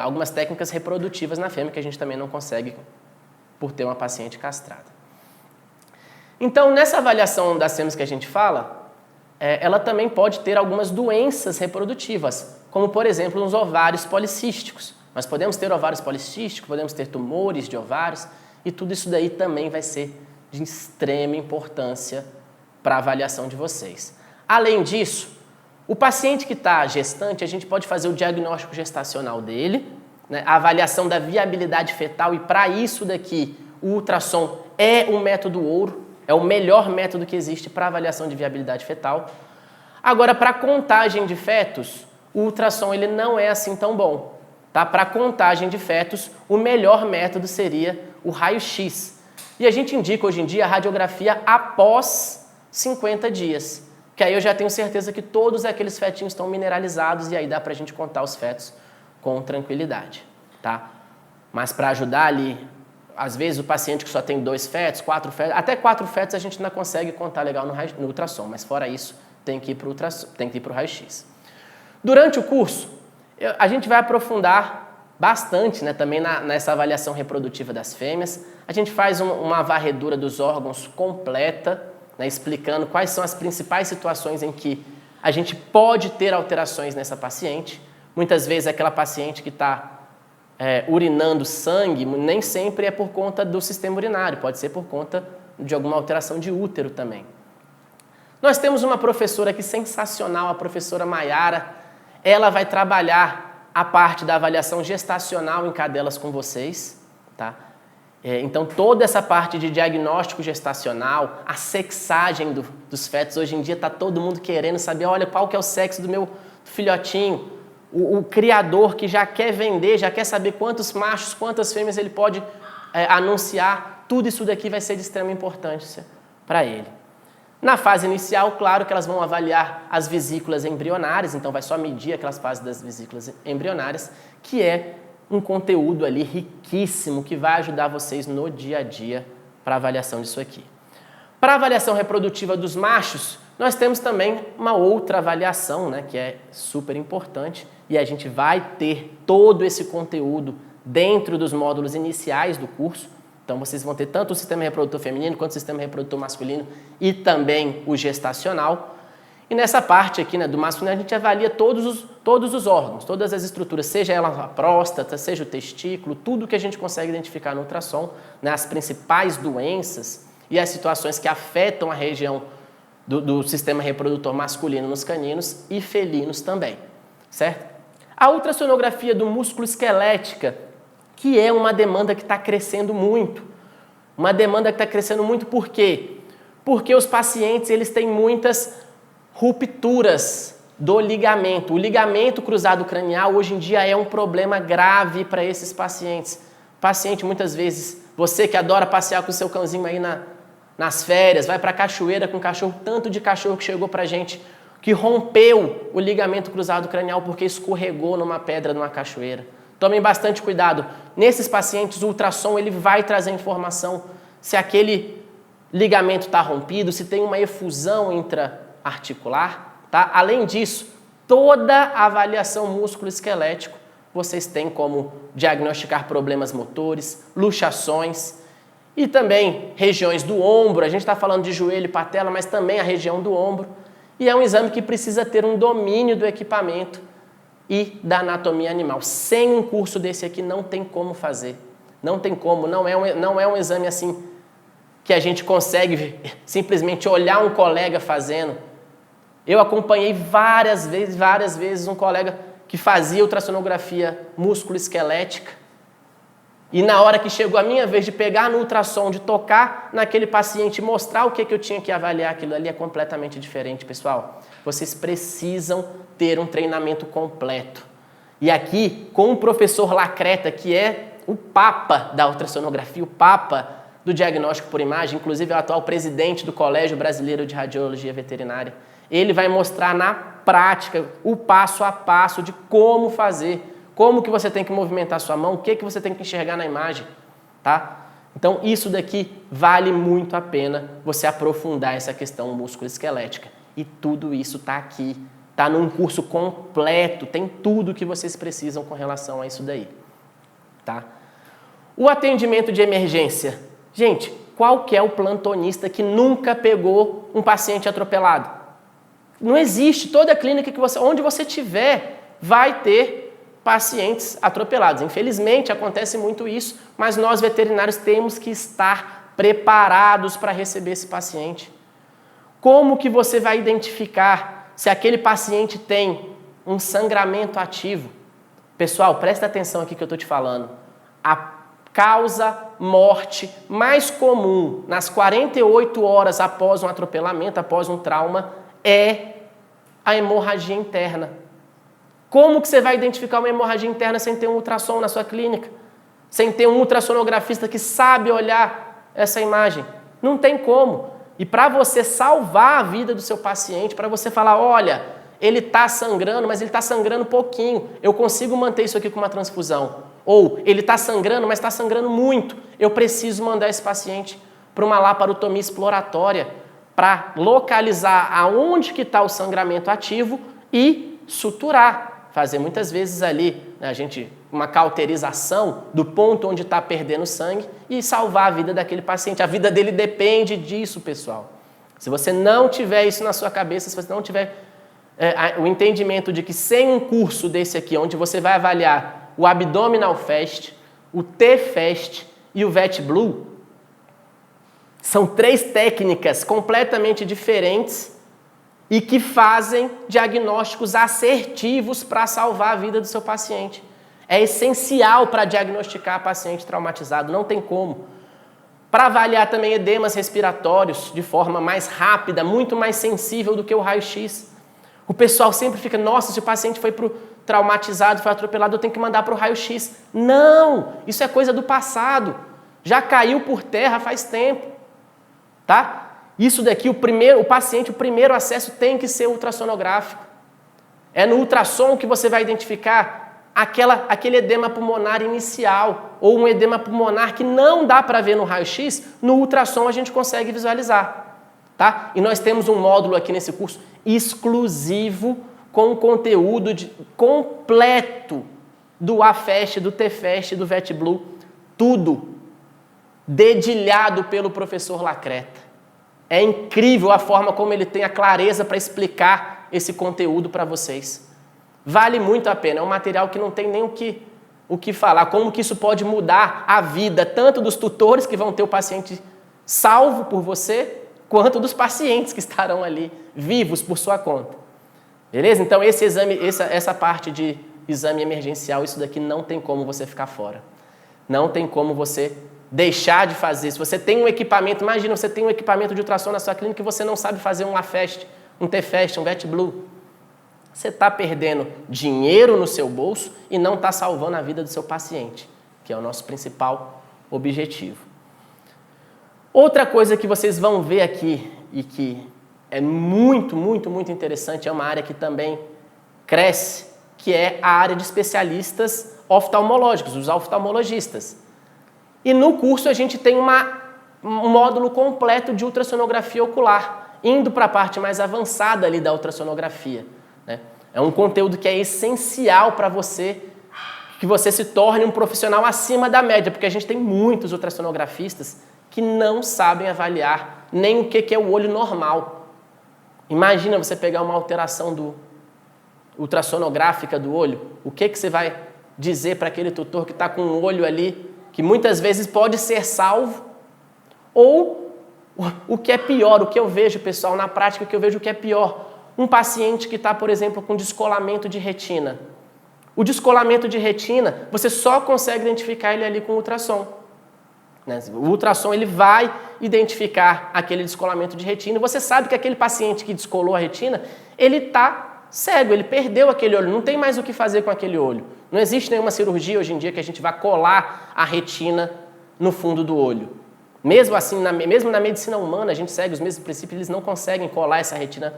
[SPEAKER 1] algumas técnicas reprodutivas na fêmea que a gente também não consegue por ter uma paciente castrada. Então nessa avaliação das fêmeas que a gente fala, ela também pode ter algumas doenças reprodutivas, como por exemplo os ovários policísticos. Nós podemos ter ovários policísticos, podemos ter tumores de ovários, e tudo isso daí também vai ser de extrema importância para a avaliação de vocês. Além disso, o paciente que está gestante, a gente pode fazer o diagnóstico gestacional dele, né, a avaliação da viabilidade fetal, e para isso daqui o ultrassom é um método ouro, é o melhor método que existe para avaliação de viabilidade fetal. Agora, para contagem de fetos, o ultrassom ele não é assim tão bom. Tá? Para contagem de fetos, o melhor método seria o raio-x. E a gente indica hoje em dia a radiografia após 50 dias. que aí eu já tenho certeza que todos aqueles fetinhos estão mineralizados e aí dá pra gente contar os fetos com tranquilidade, tá? Mas para ajudar ali, às vezes o paciente que só tem 2 fetos, 4 fetos, até 4 fetos a gente ainda consegue contar legal no ultrassom, mas fora isso tem que ir para o raio-x. Durante o curso, a gente vai aprofundar bastante, né, também nessa avaliação reprodutiva das fêmeas. A gente faz uma varredura dos órgãos completa, né, explicando quais são as principais situações em que a gente pode ter alterações nessa paciente. Muitas vezes aquela paciente que está urinando sangue, nem sempre é por conta do sistema urinário, pode ser por conta de alguma alteração de útero também. Nós temos uma professora aqui sensacional, a professora Maiara. Ela vai trabalhar a parte da avaliação gestacional em cadelas com vocês, tá? Então, toda essa parte de diagnóstico gestacional, a sexagem dos fetos, hoje em dia está todo mundo querendo saber, olha, qual que é o sexo do meu filhotinho. O criador que já quer vender, já quer saber quantos machos, quantas fêmeas ele pode anunciar, tudo isso daqui vai ser de extrema importância para ele. Na fase inicial, claro que elas vão avaliar as vesículas embrionárias, então vai só medir aquelas fases das vesículas embrionárias, que é um conteúdo ali riquíssimo que vai ajudar vocês no dia a dia para a avaliação disso aqui. Para a avaliação reprodutiva dos machos, nós temos também uma outra avaliação, né, que é super importante, e a gente vai ter todo esse conteúdo dentro dos módulos iniciais do curso. Então vocês vão ter tanto o sistema reprodutor feminino quanto o sistema reprodutor masculino e também o gestacional. E nessa parte aqui, né, do masculino, a gente avalia todos os órgãos, todas as estruturas, seja ela a próstata, seja o testículo, tudo que a gente consegue identificar no ultrassom, né, as principais doenças e as situações que afetam a região do sistema reprodutor masculino nos caninos e felinos também, certo? A ultrassonografia do músculo esquelética, que é uma demanda que está crescendo muito. Uma demanda que está crescendo muito por quê? Porque os pacientes eles têm muitas rupturas do ligamento. O ligamento cruzado cranial hoje em dia é um problema grave para esses pacientes. Paciente, muitas vezes, você que adora passear com o seu cãozinho aí nas férias, vai para a cachoeira com cachorro, tanto de cachorro que chegou para a gente, que rompeu o ligamento cruzado cranial porque escorregou numa pedra numa cachoeira. Tomem bastante cuidado. Nesses pacientes, o ultrassom ele vai trazer informação se aquele ligamento está rompido, se tem uma efusão intra-articular. Tá? Além disso, toda a avaliação músculo-esquelético, vocês têm como diagnosticar problemas motores, luxações e também regiões do ombro. A gente está falando de joelho e patela, mas também a região do ombro. E é um exame que precisa ter um domínio do equipamento e da anatomia animal. Sem um curso desse aqui não tem como fazer. Não tem como, não é um exame assim que a gente consegue simplesmente olhar um colega fazendo. Eu acompanhei várias vezes um colega que fazia ultrassonografia músculo-esquelética e na hora que chegou a minha vez de pegar no ultrassom, de tocar naquele paciente e mostrar o que eu tinha que avaliar, aquilo ali é completamente diferente, pessoal. Vocês precisam ter um treinamento completo. E aqui, com o professor Lacreta, que é o papa da ultrassonografia, o papa do diagnóstico por imagem, inclusive é o atual presidente do Colégio Brasileiro de Radiologia Veterinária, ele vai mostrar na prática o passo a passo de como fazer, como que você tem que movimentar a sua mão, o que você tem que enxergar na imagem, tá? Então, isso daqui vale muito a pena você aprofundar essa questão músculo-esquelética. E tudo isso está aqui, está num curso completo, tem tudo que vocês precisam com relação a isso daí, tá? O atendimento de emergência. Gente, qual que é o plantonista que nunca pegou um paciente atropelado? Não existe. Toda clínica onde você tiver, vai ter pacientes atropelados. Infelizmente, acontece muito isso, mas nós veterinários temos que estar preparados para receber esse paciente. Como que você vai identificar se aquele paciente tem um sangramento ativo? Pessoal, presta atenção aqui que eu estou te falando. A causa morte mais comum nas 48 horas após um atropelamento, após um trauma, é a hemorragia interna. Como que você vai identificar uma hemorragia interna sem ter um ultrassom na sua clínica? Sem ter um ultrassonografista que sabe olhar essa imagem? Não tem como. e para você salvar a vida do seu paciente, para você falar, olha, ele está sangrando, mas ele está sangrando pouquinho, eu consigo manter isso aqui com uma transfusão. Ou ele está sangrando, mas está sangrando muito, eu preciso mandar esse paciente para uma laparotomia exploratória para localizar aonde que está o sangramento ativo e suturar. Fazer muitas vezes ali, né, uma cauterização do ponto onde está perdendo sangue e salvar a vida daquele paciente. A vida dele depende disso, pessoal. Se você não tiver isso na sua cabeça, se você não tiver o entendimento de que sem um curso desse aqui, onde você vai avaliar o Abdominal FAST, o T-FAST e o VET-Blue, são 3 técnicas completamente diferentes e que fazem diagnósticos assertivos para salvar a vida do seu paciente. É essencial para diagnosticar paciente traumatizado, não tem como. Para avaliar também edemas respiratórios de forma mais rápida, muito mais sensível do que o raio-x. O pessoal sempre fica, nossa, se o paciente foi traumatizado, foi atropelado, eu tenho que mandar para o raio-x. Não, isso é coisa do passado. Já caiu por terra faz tempo. Tá? Isso daqui, o primeiro acesso tem que ser ultrassonográfico. É no ultrassom que você vai identificar aquele edema pulmonar inicial ou um edema pulmonar que não dá para ver no raio-x, no ultrassom a gente consegue visualizar. Tá? E nós temos um módulo aqui nesse curso exclusivo com conteúdo completo do AFAST, do TFAST, do VET-Blue, tudo dedilhado pelo professor Lacreta. É incrível a forma como ele tem a clareza para explicar esse conteúdo para vocês. Vale muito a pena, é um material que não tem nem o que falar, como que isso pode mudar a vida, tanto dos tutores que vão ter o paciente salvo por você, quanto dos pacientes que estarão ali vivos por sua conta. Beleza? Então essa parte de exame emergencial, isso daqui não tem como você ficar fora. Não tem como você deixar de fazer. Se você tem um equipamento, imagina, você tem um equipamento de ultrassom na sua clínica e você não sabe fazer um AFAST, um TFAST, um VET-Blue. Você está perdendo dinheiro no seu bolso e não está salvando a vida do seu paciente, que é o nosso principal objetivo. Outra coisa que vocês vão ver aqui e que é muito, muito, muito interessante, é uma área que também cresce, que é a área de especialistas oftalmológicos, os oftalmologistas. E no curso a gente tem um módulo completo de ultrassonografia ocular, indo para a parte mais avançada ali da ultrassonografia. Né? É um conteúdo que é essencial para você, que você se torne um profissional acima da média, porque a gente tem muitos ultrassonografistas que não sabem avaliar nem o que é o olho normal. Imagina você pegar uma alteração ultrassonográfica do olho, o que você vai dizer para aquele tutor que está com um olho ali, que muitas vezes pode ser salvo, ou o que é pior, o que eu vejo, pessoal, na prática, o que eu vejo que é pior, um paciente que está, por exemplo, com descolamento de retina. O descolamento de retina, você só consegue identificar ele ali com ultrassom. O ultrassom ele vai identificar aquele descolamento de retina, e você sabe que aquele paciente que descolou a retina, ele está cego, ele perdeu aquele olho, não tem mais o que fazer com aquele olho. Não existe nenhuma cirurgia hoje em dia que a gente vá colar a retina no fundo do olho. Mesmo assim, mesmo na medicina humana, a gente segue os mesmos princípios, eles não conseguem colar essa retina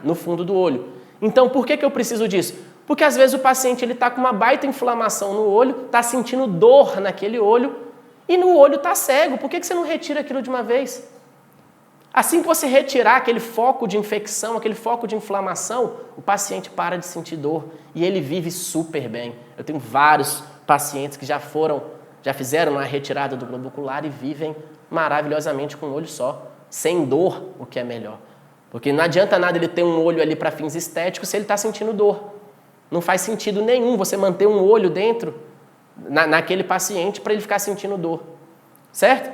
[SPEAKER 1] no fundo do olho. Então, por que eu preciso disso? Porque às vezes o paciente está com uma baita inflamação no olho, está sentindo dor naquele olho, e no olho está cego. Por que você não retira aquilo de uma vez? Assim que você retirar aquele foco de infecção, aquele foco de inflamação, o paciente para de sentir dor e ele vive super bem. Eu tenho vários pacientes que já fizeram a retirada do globo ocular e vivem maravilhosamente com um olho só, sem dor, o que é melhor. Porque não adianta nada ele ter um olho ali para fins estéticos se ele está sentindo dor. Não faz sentido nenhum você manter um olho dentro naquele paciente para ele ficar sentindo dor. Certo?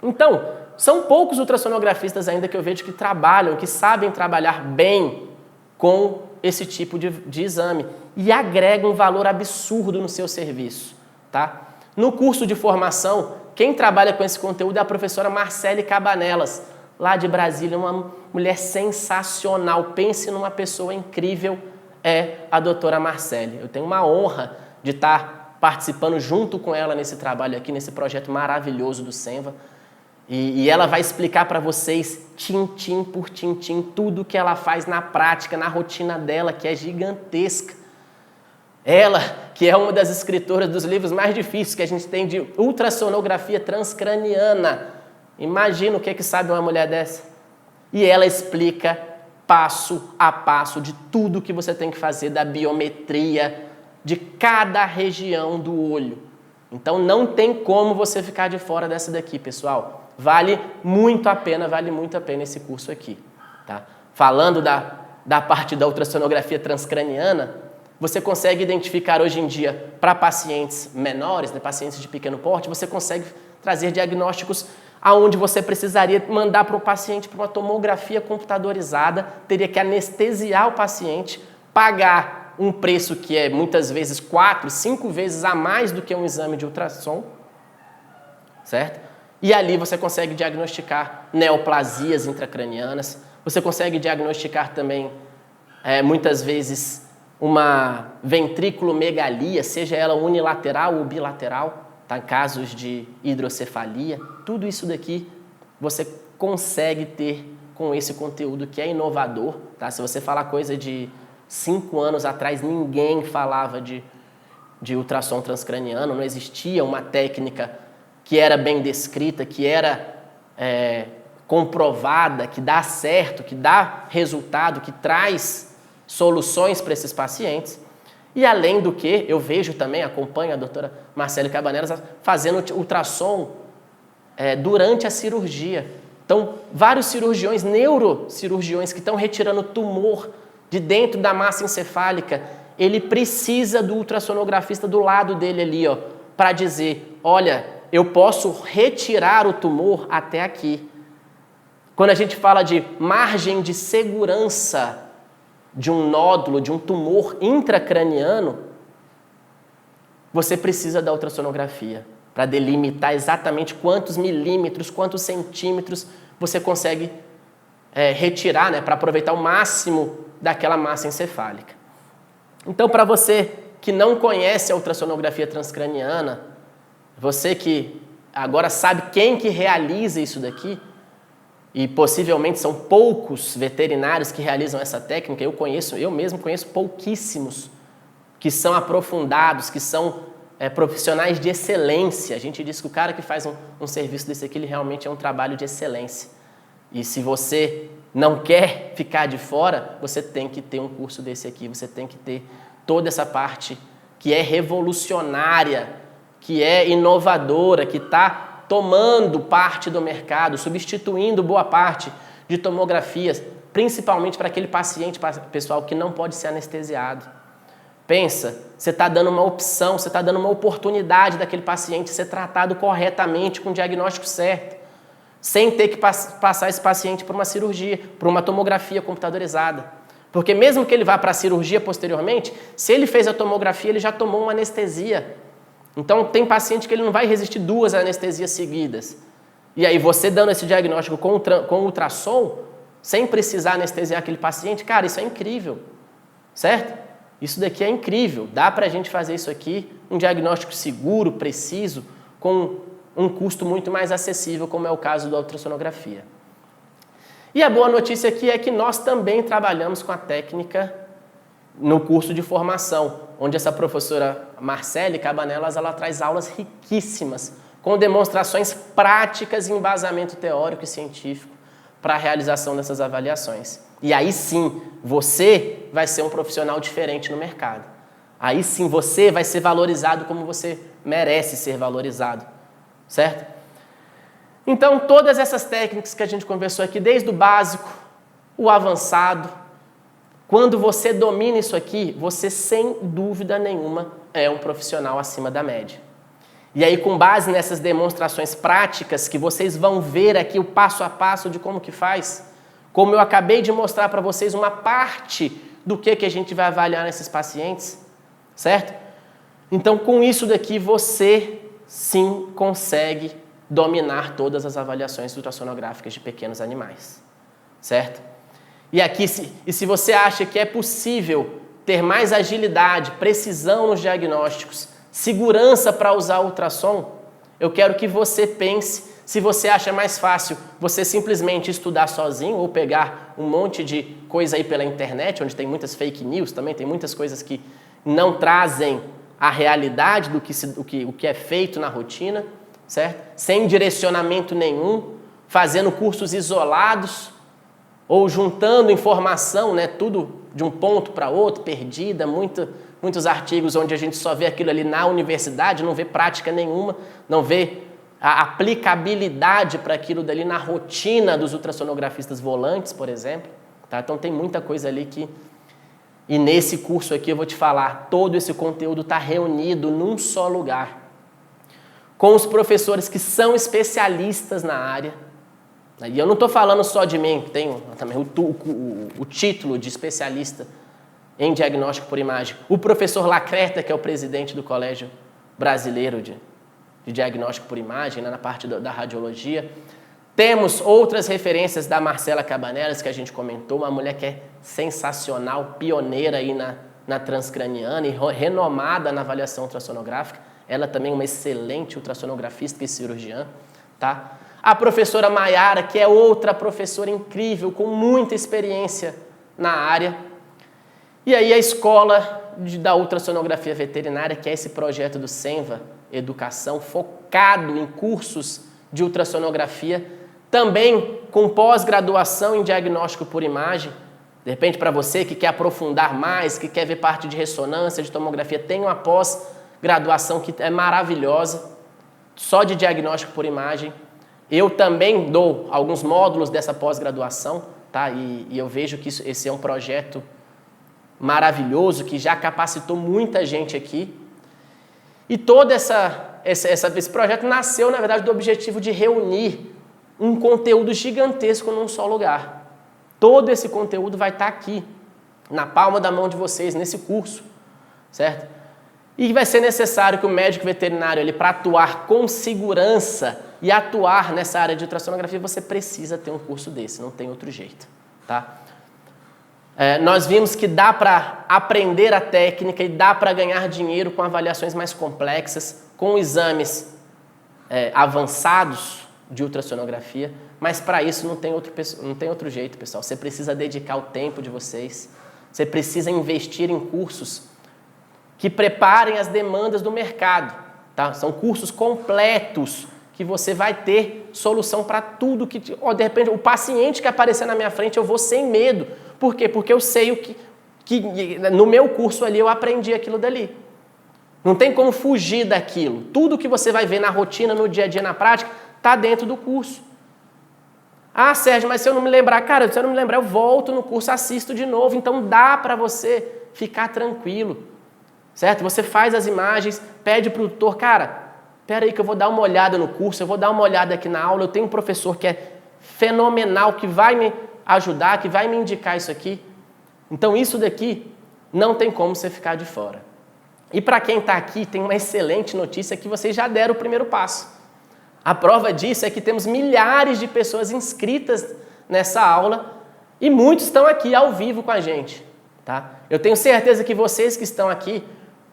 [SPEAKER 1] Então, são poucos ultrassonografistas ainda que eu vejo que trabalham, que sabem trabalhar bem com esse tipo de exame e agregam um valor absurdo no seu serviço. Tá? No curso de formação, quem trabalha com esse conteúdo é a professora Marcele Cabanelas, lá de Brasília, uma mulher sensacional. Pense numa pessoa incrível, é a doutora Marcele. Eu tenho uma honra de estar participando junto com ela nesse trabalho aqui, nesse projeto maravilhoso do Senva. E ela vai explicar para vocês, tintim por tintim, tudo que ela faz na prática, na rotina dela, que é gigantesca. Ela, que é uma das escritoras dos livros mais difíceis que a gente tem de ultrassonografia transcraniana. Imagina o que sabe uma mulher dessa. E ela explica passo a passo de tudo que você tem que fazer, da biometria, de cada região do olho. Então não tem como você ficar de fora dessa daqui, pessoal. Vale muito a pena esse curso aqui. Tá? Falando da parte da ultrassonografia transcraniana, você consegue identificar hoje em dia para pacientes menores, né, pacientes de pequeno porte, você consegue trazer diagnósticos aonde você precisaria mandar para o paciente para uma tomografia computadorizada, teria que anestesiar o paciente, pagar um preço que é muitas vezes 4, 5 vezes a mais do que um exame de ultrassom, certo? E ali você consegue diagnosticar neoplasias intracranianas, você consegue diagnosticar também, muitas vezes, uma ventrículomegalia, seja ela unilateral ou bilateral, tá? Em casos de hidrocefalia, tudo isso daqui você consegue ter com esse conteúdo que é inovador. Tá? Se você falar coisa de 5 anos atrás, ninguém falava de ultrassom transcraniano, não existia uma técnica que era bem descrita, que era comprovada, que dá certo, que dá resultado, que traz soluções para esses pacientes. E além do que, eu vejo também, acompanho a doutora Marcele Cabanelas fazendo ultrassom durante a cirurgia. Então, vários cirurgiões, neurocirurgiões que estão retirando tumor de dentro da massa encefálica, ele precisa do ultrassonografista do lado dele ali, ó, para dizer, olha, eu posso retirar o tumor até aqui. Quando a gente fala de margem de segurança de um nódulo, de um tumor intracraniano, você precisa da ultrassonografia para delimitar exatamente quantos milímetros, quantos centímetros você consegue retirar, né, para aproveitar o máximo daquela massa encefálica. Então, para você que não conhece a ultrassonografia transcraniana, você que agora sabe quem que realiza isso daqui, e possivelmente são poucos veterinários que realizam essa técnica, eu mesmo conheço pouquíssimos que são aprofundados, que são profissionais de excelência. A gente diz que o cara que faz um serviço desse aqui, ele realmente é um trabalho de excelência. E se você não quer ficar de fora, você tem que ter um curso desse aqui, você tem que ter toda essa parte que é revolucionária, que é inovadora, que está tomando parte do mercado, substituindo boa parte de tomografias, principalmente para aquele paciente, pessoal, que não pode ser anestesiado. Pensa, você está dando uma opção, você está dando uma oportunidade daquele paciente ser tratado corretamente, com o diagnóstico certo, sem ter que passar esse paciente por uma cirurgia, por uma tomografia computadorizada. Porque mesmo que ele vá para a cirurgia posteriormente, se ele fez a tomografia, ele já tomou uma anestesia. Então, tem paciente que ele não vai resistir 2 anestesias seguidas. E aí, você dando esse diagnóstico com ultrassom, sem precisar anestesiar aquele paciente, cara, isso é incrível, certo? Isso daqui é incrível. Dá para a gente fazer isso aqui, um diagnóstico seguro, preciso, com um custo muito mais acessível, como é o caso da ultrassonografia. E a boa notícia aqui é que nós também trabalhamos com a técnica no curso de formação, onde essa professora Marcele Cabanelas, ela traz aulas riquíssimas, com demonstrações práticas e embasamento teórico e científico para a realização dessas avaliações. E aí sim, você vai ser um profissional diferente no mercado. Aí sim, você vai ser valorizado como você merece ser valorizado, certo? Então, todas essas técnicas que a gente conversou aqui, desde o básico, o avançado, quando você domina isso aqui, você, sem dúvida nenhuma, é um profissional acima da média. E aí, com base nessas demonstrações práticas, que vocês vão ver aqui o passo a passo de como que faz, como eu acabei de mostrar para vocês uma parte do que a gente vai avaliar nesses pacientes, certo? Então, com isso daqui, você, sim, consegue dominar todas as avaliações ultrassonográficas de pequenos animais, certo? E aqui, se você acha que é possível ter mais agilidade, precisão nos diagnósticos, segurança para usar ultrassom, eu quero que você pense se você acha mais fácil você simplesmente estudar sozinho ou pegar um monte de coisa aí pela internet, onde tem muitas fake news também, tem muitas coisas que não trazem a realidade do que é feito na rotina, certo? Sem direcionamento nenhum, fazendo cursos isolados ou juntando informação, né, tudo de um ponto para outro, perdida, muitos artigos onde a gente só vê aquilo ali na universidade, não vê prática nenhuma, não vê a aplicabilidade para aquilo dali na rotina dos ultrassonografistas volantes, por exemplo. Tá? Então tem muita coisa ali que... E nesse curso aqui eu vou te falar, todo esse conteúdo está reunido num só lugar, com os professores que são especialistas na área. E eu não estou falando só de mim, que tenho também o título de especialista em diagnóstico por imagem. O professor Lacreta, que é o presidente do Colégio Brasileiro de Diagnóstico por Imagem, né, na parte da radiologia. Temos outras referências da Marcela Cabanelas, que a gente comentou, uma mulher que é sensacional, pioneira aí na transcraniana e renomada na avaliação ultrassonográfica. Ela também é uma excelente ultrassonografista e cirurgiã, tá? A professora Maiara, que é outra professora incrível, com muita experiência na área. E aí a escola da ultrassonografia veterinária, que é esse projeto do Senva Educação, focado em cursos de ultrassonografia, também com pós-graduação em diagnóstico por imagem. De repente, para você que quer aprofundar mais, que quer ver parte de ressonância, de tomografia, tem uma pós-graduação que é maravilhosa, só de diagnóstico por imagem. Eu também dou alguns módulos dessa pós-graduação, tá? E eu vejo que esse é um projeto maravilhoso, que já capacitou muita gente aqui. E todo esse projeto nasceu, na verdade, do objetivo de reunir um conteúdo gigantesco num só lugar. Todo esse conteúdo vai estar aqui, na palma da mão de vocês, nesse curso, certo? E vai ser necessário que o médico veterinário, para atuar com segurança e atuar nessa área de ultrassonografia, você precisa ter um curso desse, não tem outro jeito, tá? Nós vimos que dá para aprender a técnica e dá para ganhar dinheiro com avaliações mais complexas, com exames avançados de ultrassonografia, mas para isso não tem outro jeito, pessoal. Você precisa dedicar o tempo de vocês, você precisa investir em cursos que preparem as demandas do mercado, tá? São cursos completos que você vai ter solução para tudo que... de repente, o paciente que aparecer na minha frente, eu vou sem medo. Por quê? Porque eu sei que no meu curso ali eu aprendi aquilo dali. Não tem como fugir daquilo. Tudo que você vai ver na rotina, no dia a dia, na prática, está dentro do curso. Ah, Sérgio, mas se eu não me lembrar, cara, se eu não me lembrar, eu volto no curso, assisto de novo. Então dá para você ficar tranquilo, certo? Você faz as imagens, pede para o tutor, cara, espera aí que eu vou dar uma olhada no curso, eu vou dar uma olhada aqui na aula, eu tenho um professor que é fenomenal, que vai me ajudar, que vai me indicar isso aqui. Então isso daqui não tem como você ficar de fora. E para quem está aqui, tem uma excelente notícia que vocês já deram o primeiro passo. A prova disso é que temos milhares de pessoas inscritas nessa aula e muitos estão aqui ao vivo com a gente, tá? Eu tenho certeza que vocês que estão aqui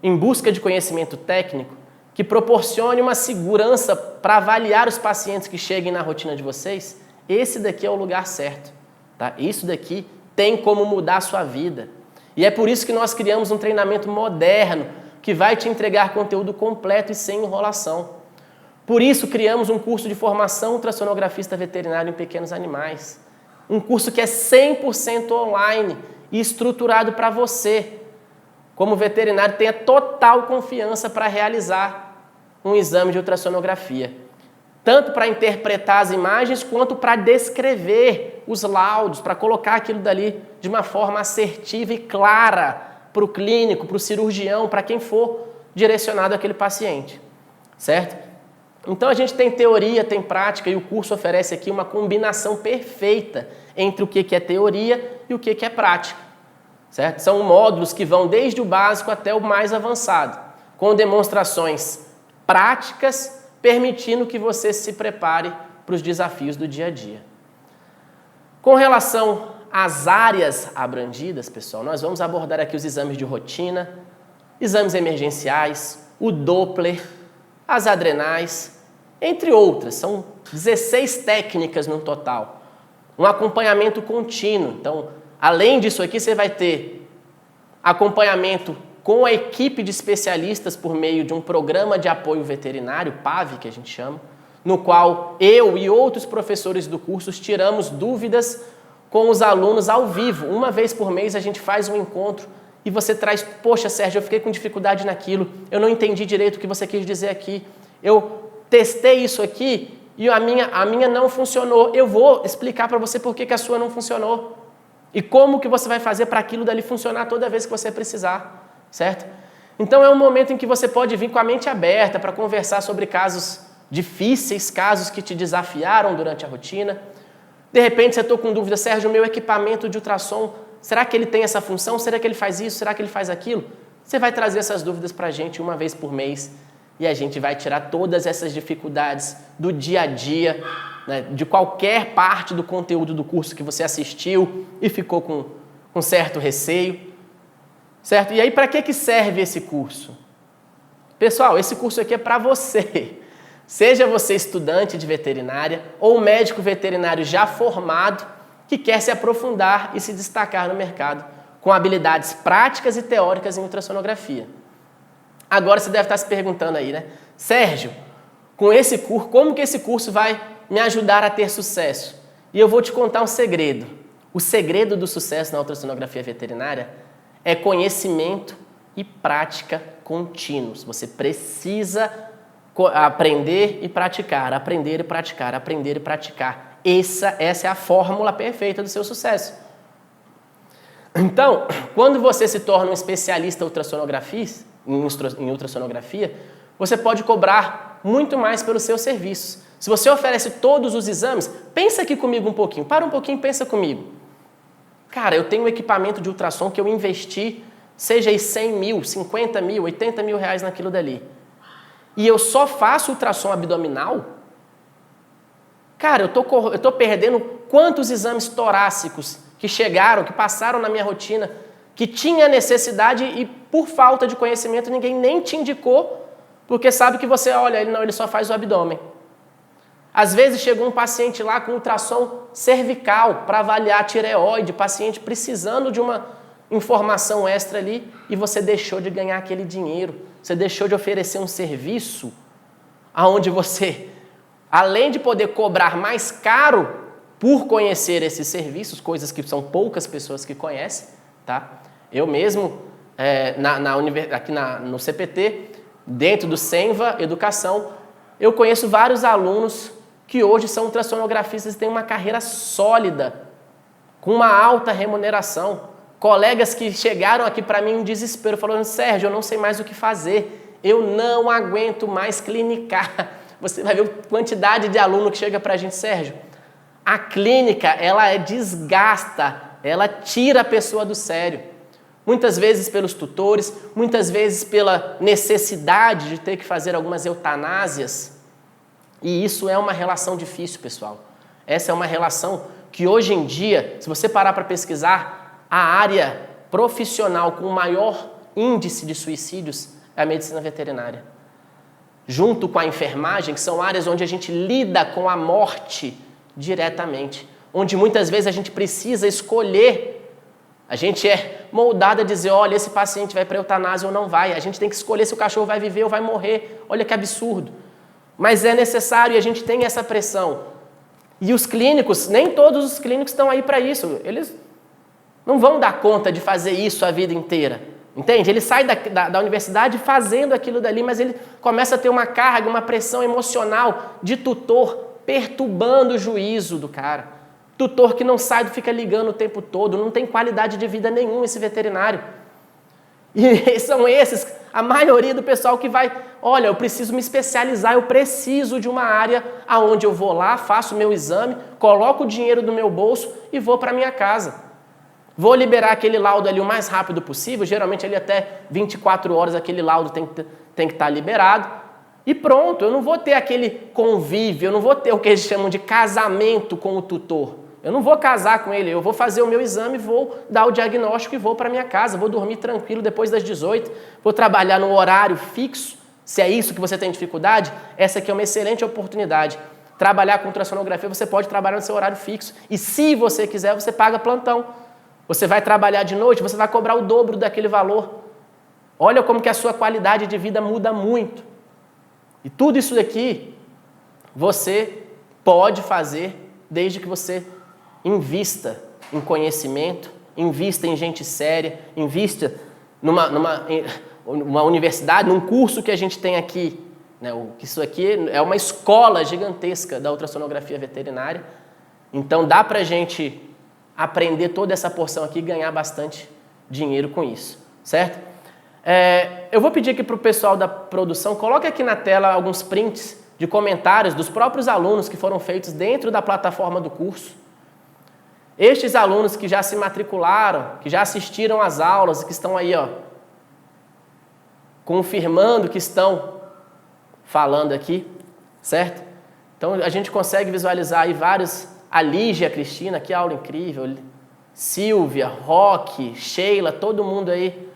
[SPEAKER 1] em busca de conhecimento técnico, que proporcione uma segurança para avaliar os pacientes que cheguem na rotina de vocês, esse daqui é o lugar certo, tá? Isso daqui tem como mudar a sua vida. E é por isso que nós criamos um treinamento moderno que vai te entregar conteúdo completo e sem enrolação. Por isso, criamos um curso de formação ultrassonografista veterinário em pequenos animais. Um curso que é 100% online e estruturado para você, como veterinário, tenha total confiança para realizar um exame de ultrassonografia. Tanto para interpretar as imagens, quanto para descrever os laudos, para colocar aquilo dali de uma forma assertiva e clara para o clínico, para o cirurgião, para quem for direcionado àquele paciente, certo? Então a gente tem teoria, tem prática e o curso oferece aqui uma combinação perfeita entre o que é teoria e o que é prática, certo? São módulos que vão desde o básico até o mais avançado, com demonstrações práticas, permitindo que você se prepare para os desafios do dia a dia. Com relação às áreas abrangidas, pessoal, nós vamos abordar aqui os exames de rotina, exames emergenciais, o Doppler, as adrenais, entre outras. São 16 técnicas no total. Um acompanhamento contínuo. Então, além disso aqui, você vai ter acompanhamento com a equipe de especialistas por meio de um programa de apoio veterinário, PAV, que a gente chama, no qual eu e outros professores do curso tiramos dúvidas com os alunos ao vivo. Uma vez por mês a gente faz um encontro e você traz, poxa, Sérgio, eu fiquei com dificuldade naquilo, eu não entendi direito o que você quis dizer aqui, eu testei isso aqui e a minha não funcionou, eu vou explicar para você por que a sua não funcionou e como que você vai fazer para aquilo dali funcionar toda vez que você precisar, certo? Então é um momento em que você pode vir com a mente aberta para conversar sobre casos difíceis, casos que te desafiaram durante a rotina. De repente você está com dúvida, Sérgio, o meu equipamento de ultrassom, será que ele tem essa função? Será que ele faz isso? Será que ele faz aquilo? Você vai trazer essas dúvidas para a gente uma vez por mês e a gente vai tirar todas essas dificuldades do dia a dia, né, de qualquer parte do conteúdo do curso que você assistiu e ficou com certo receio, certo? E aí, para que serve esse curso? Pessoal, esse curso aqui é para você. Seja você estudante de veterinária ou médico veterinário já formado que quer se aprofundar e se destacar no mercado com habilidades práticas e teóricas em ultrassonografia. Agora você deve estar se perguntando aí, né? Sérgio, com esse curso, como que esse curso vai me ajudar a ter sucesso? E eu vou te contar um segredo. O segredo do sucesso na ultrassonografia veterinária é conhecimento e prática contínuos. Você precisa aprender e praticar, aprender e praticar, aprender e praticar. Essa é a fórmula perfeita do seu sucesso. Então, quando você se torna um especialista em ultrassonografia, você pode cobrar muito mais pelos seus serviços. Se você oferece todos os exames, pensa aqui comigo um pouquinho, para um pouquinho e pensa comigo. Cara, eu tenho um equipamento de ultrassom que eu investi, seja aí 100 mil, 50 mil, 80 mil reais naquilo dali. E eu só faço ultrassom abdominal, cara, eu tô perdendo quantos exames torácicos que chegaram, que passaram na minha rotina, que tinha necessidade e por falta de conhecimento ninguém nem te indicou, porque sabe que você, olha, ele só faz o abdômen. Às vezes chegou um paciente lá com ultrassom cervical para avaliar a tireoide, paciente precisando de uma informação extra ali e você deixou de ganhar aquele dinheiro. Você deixou de oferecer um serviço onde você, além de poder cobrar mais caro por conhecer esses serviços, coisas que são poucas pessoas que conhecem, tá? Eu mesmo, aqui no CPT, dentro do Senva Educação, eu conheço vários alunos que hoje são ultrassonografistas e têm uma carreira sólida, com uma alta remuneração. Colegas que chegaram aqui para mim em desespero, falando, Sérgio, eu não sei mais o que fazer, eu não aguento mais clinicar. Você vai ver a quantidade de aluno que chega para a gente, Sérgio, a clínica, ela desgasta, ela tira a pessoa do sério. Muitas vezes pelos tutores, muitas vezes pela necessidade de ter que fazer algumas eutanásias. E isso é uma relação difícil, pessoal. Essa é uma relação que hoje em dia, se você parar para pesquisar, a área profissional com o maior índice de suicídios é a medicina veterinária. Junto com a enfermagem, que são áreas onde a gente lida com a morte diretamente, onde muitas vezes a gente precisa escolher, a gente é moldado a dizer, olha, esse paciente vai para a eutanásia ou não vai, a gente tem que escolher se o cachorro vai viver ou vai morrer, olha que absurdo. Mas é necessário e a gente tem essa pressão. E os clínicos, nem todos os clínicos estão aí para isso, eles não vão dar conta de fazer isso a vida inteira, entende? Ele sai da universidade fazendo aquilo dali, mas ele começa a ter uma carga, uma pressão emocional de tutor perturbando o juízo do cara. Tutor que não sai, fica ligando o tempo todo, não tem qualidade de vida nenhuma esse veterinário. E são esses, a maioria do pessoal que vai, olha, eu preciso me especializar, eu preciso de uma área aonde eu vou lá, faço o meu exame, coloco o dinheiro do meu bolso e vou para minha casa. Vou liberar aquele laudo ali o mais rápido possível, geralmente ali até 24 horas aquele laudo tem que estar liberado. E pronto, eu não vou ter aquele convívio, eu não vou ter o que eles chamam de casamento com o tutor. Eu não vou casar com ele, eu vou fazer o meu exame, vou dar o diagnóstico e vou para minha casa, vou dormir tranquilo depois das 18, vou trabalhar num horário fixo, Se é isso que você tem dificuldade, essa aqui é uma excelente oportunidade. Trabalhar com ultrassonografia, você pode trabalhar no seu horário fixo. E se você quiser, você paga plantão. Você vai trabalhar de noite, você vai cobrar o dobro daquele valor. Olha como que a sua qualidade de vida muda muito. E tudo isso daqui, você pode fazer desde que você invista em conhecimento, invista em gente séria, invista numa universidade, num curso que a gente tem aqui. Né? Isso aqui é uma escola gigantesca da ultrassonografia veterinária. Então dá pra gente aprender toda essa porção aqui e ganhar bastante dinheiro com isso, certo? Eu vou pedir aqui para o pessoal da produção, coloque aqui na tela alguns prints de comentários dos próprios alunos que foram feitos dentro da plataforma do curso. Estes alunos que já se matricularam, que já assistiram às aulas, que estão aí, ó, confirmando que estão falando aqui, certo? Então a gente consegue visualizar aí vários, a Lígia, a Cristina, que aula incrível, Silvia, Roque, Sheila, todo mundo aí,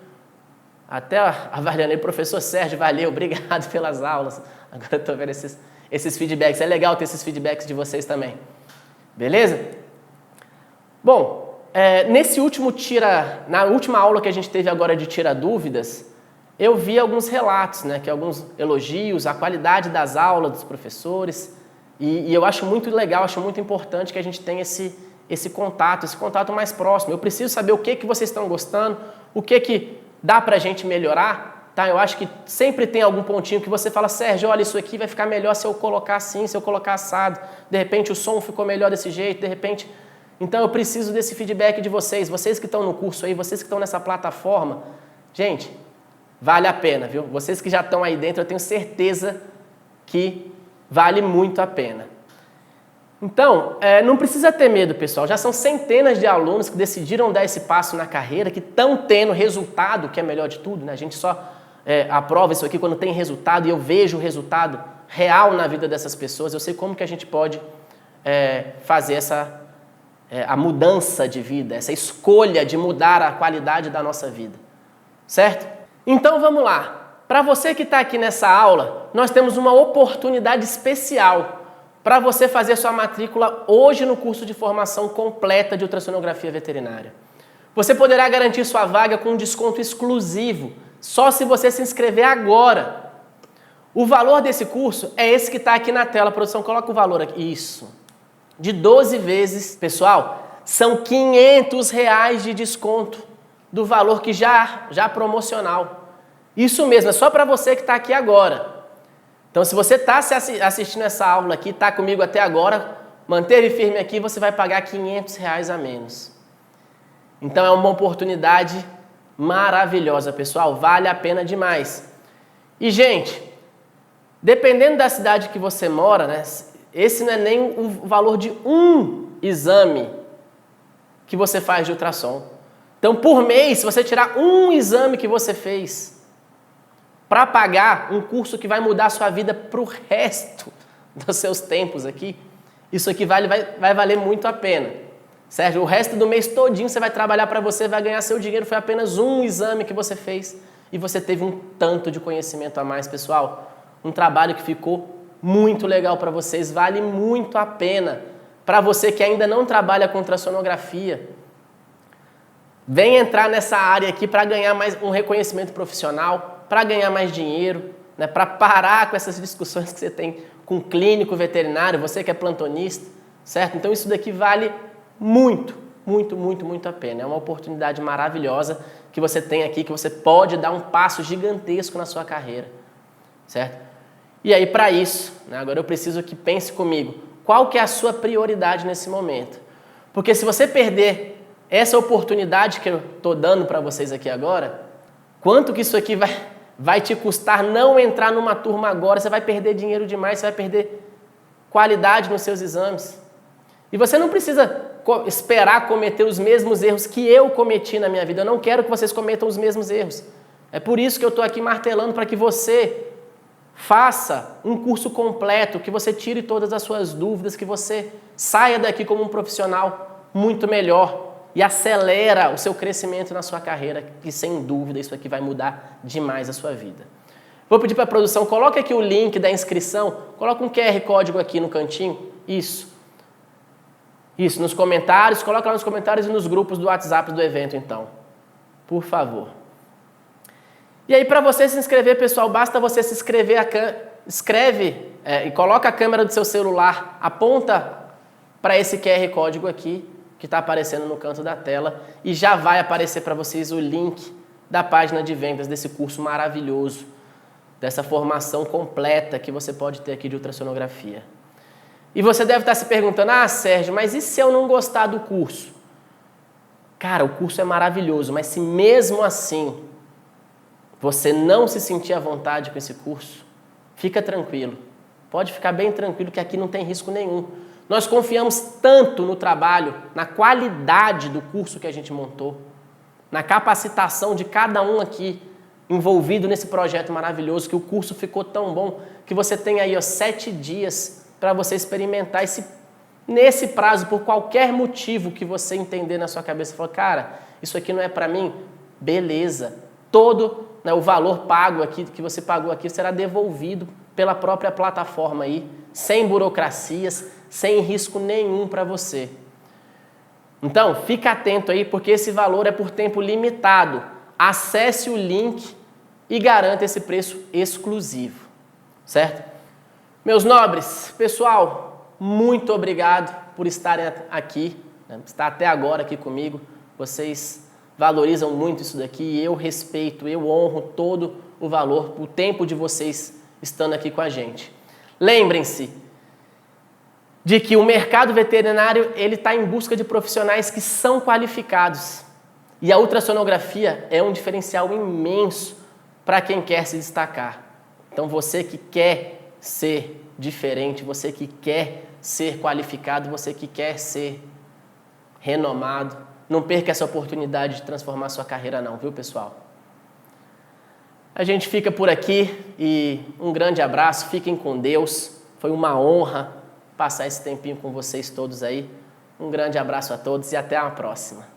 [SPEAKER 1] até a Variana, professor Sérgio, valeu, obrigado pelas aulas. Agora eu estou vendo esses feedbacks, é legal ter esses feedbacks de vocês também, beleza? Bom, na última aula que a gente teve agora de Tira Dúvidas, eu vi alguns relatos, né, que alguns elogios, a qualidade das aulas dos professores, e eu acho muito legal, acho muito importante que a gente tenha esse contato mais próximo. Eu preciso saber o que vocês estão gostando, o que dá pra gente melhorar, tá? Eu acho que sempre tem algum pontinho que você fala, Sérgio, olha, isso aqui vai ficar melhor se eu colocar assim, se eu colocar assado, de repente o som ficou melhor desse jeito, de repente... Então eu preciso desse feedback de vocês que estão no curso aí, vocês que estão nessa plataforma. Gente, vale a pena, viu? Vocês que já estão aí dentro, eu tenho certeza que vale muito a pena. Então, não precisa ter medo, pessoal. Já são centenas de alunos que decidiram dar esse passo na carreira, que estão tendo resultado, que é melhor de tudo, né? A gente só aprova isso aqui quando tem resultado, e eu vejo o resultado real na vida dessas pessoas. Eu sei como que a gente pode fazer a mudança de vida, essa escolha de mudar a qualidade da nossa vida, certo? Então vamos lá. Para você que está aqui nessa aula, nós temos uma oportunidade especial para você fazer sua matrícula hoje no curso de formação completa de ultrassonografia veterinária. Você poderá garantir sua vaga com um desconto exclusivo, só se você se inscrever agora. O valor desse curso é esse que está aqui na tela. A produção, coloca o valor aqui. Isso. De 12 vezes, pessoal, são R$500 de desconto do valor que já promocional. Isso mesmo, é só para você que está aqui agora. Então, se você está assistindo essa aula aqui, está comigo até agora, manteve firme aqui, você vai pagar R$500 a menos. Então, é uma oportunidade maravilhosa, pessoal, vale a pena demais. E, gente, dependendo da cidade que você mora, né, esse não é nem o valor de um exame que você faz de ultrassom. Então, por mês, se você tirar um exame que você fez para pagar um curso que vai mudar a sua vida para o resto dos seus tempos aqui, isso aqui vai valer muito a pena. Sérgio, o resto do mês todinho você vai trabalhar para você, vai ganhar seu dinheiro, foi apenas um exame que você fez e você teve um tanto de conhecimento a mais, pessoal. Um trabalho que ficou muito legal para vocês, vale muito a pena. Para você que ainda não trabalha com ultrassonografia, vem entrar nessa área aqui para ganhar mais um reconhecimento profissional, para ganhar mais dinheiro, né, para parar com essas discussões que você tem com o clínico veterinário, você que é plantonista, certo? Então isso daqui vale muito, muito, muito, muito a pena. É uma oportunidade maravilhosa que você tem aqui, que você pode dar um passo gigantesco na sua carreira, certo? E aí, para isso, né, agora eu preciso que pense comigo, qual que é a sua prioridade nesse momento? Porque se você perder essa oportunidade que eu estou dando para vocês aqui agora, quanto que isso aqui vai te custar não entrar numa turma agora? Você vai perder dinheiro demais, você vai perder qualidade nos seus exames. E você não precisa esperar cometer os mesmos erros que eu cometi na minha vida. Eu não quero que vocês cometam os mesmos erros. É por isso que eu estou aqui martelando para que você faça um curso completo, que você tire todas as suas dúvidas, que você saia daqui como um profissional muito melhor e acelera o seu crescimento na sua carreira, que sem dúvida isso aqui vai mudar demais a sua vida. Vou pedir para a produção, coloque aqui o link da inscrição, coloca um QR código aqui no cantinho. Isso, nos comentários, coloca lá nos comentários e nos grupos do WhatsApp do evento, então. Por favor. E aí, para você se inscrever, pessoal, basta você se inscrever, e coloca a câmera do seu celular, aponta para esse QR código aqui, que está aparecendo no canto da tela, e já vai aparecer para vocês o link da página de vendas desse curso maravilhoso, dessa formação completa que você pode ter aqui de ultrassonografia. E você deve estar se perguntando, Sérgio, mas e se eu não gostar do curso? Cara, o curso é maravilhoso, mas se mesmo assim você não se sentir à vontade com esse curso, fica tranquilo. Pode ficar bem tranquilo que aqui não tem risco nenhum. Nós confiamos tanto no trabalho, na qualidade do curso que a gente montou, na capacitação de cada um aqui envolvido nesse projeto maravilhoso, que o curso ficou tão bom que você tem aí 7 dias para você experimentar nesse prazo, por qualquer motivo que você entender na sua cabeça, falar, cara, isso aqui não é para mim, beleza. Todo o valor pago aqui, que você pagou aqui, será devolvido pela própria plataforma aí, sem burocracias, sem risco nenhum para você. Então, fica atento aí, porque esse valor é por tempo limitado. Acesse o link e garanta esse preço exclusivo, certo? Meus nobres, pessoal, muito obrigado por estarem aqui, estar até agora aqui comigo. Vocês valorizam muito isso daqui e eu respeito, eu honro todo o valor, o tempo de vocês estando aqui com a gente. Lembrem-se de que o mercado veterinário ele está em busca de profissionais que são qualificados. E a ultrassonografia é um diferencial imenso para quem quer se destacar. Então você que quer ser diferente, você que quer ser qualificado, você que quer ser renomado, não perca essa oportunidade de transformar sua carreira não, viu, pessoal? A gente fica por aqui e um grande abraço, fiquem com Deus. Foi uma honra passar esse tempinho com vocês todos aí. Um grande abraço a todos e até a próxima.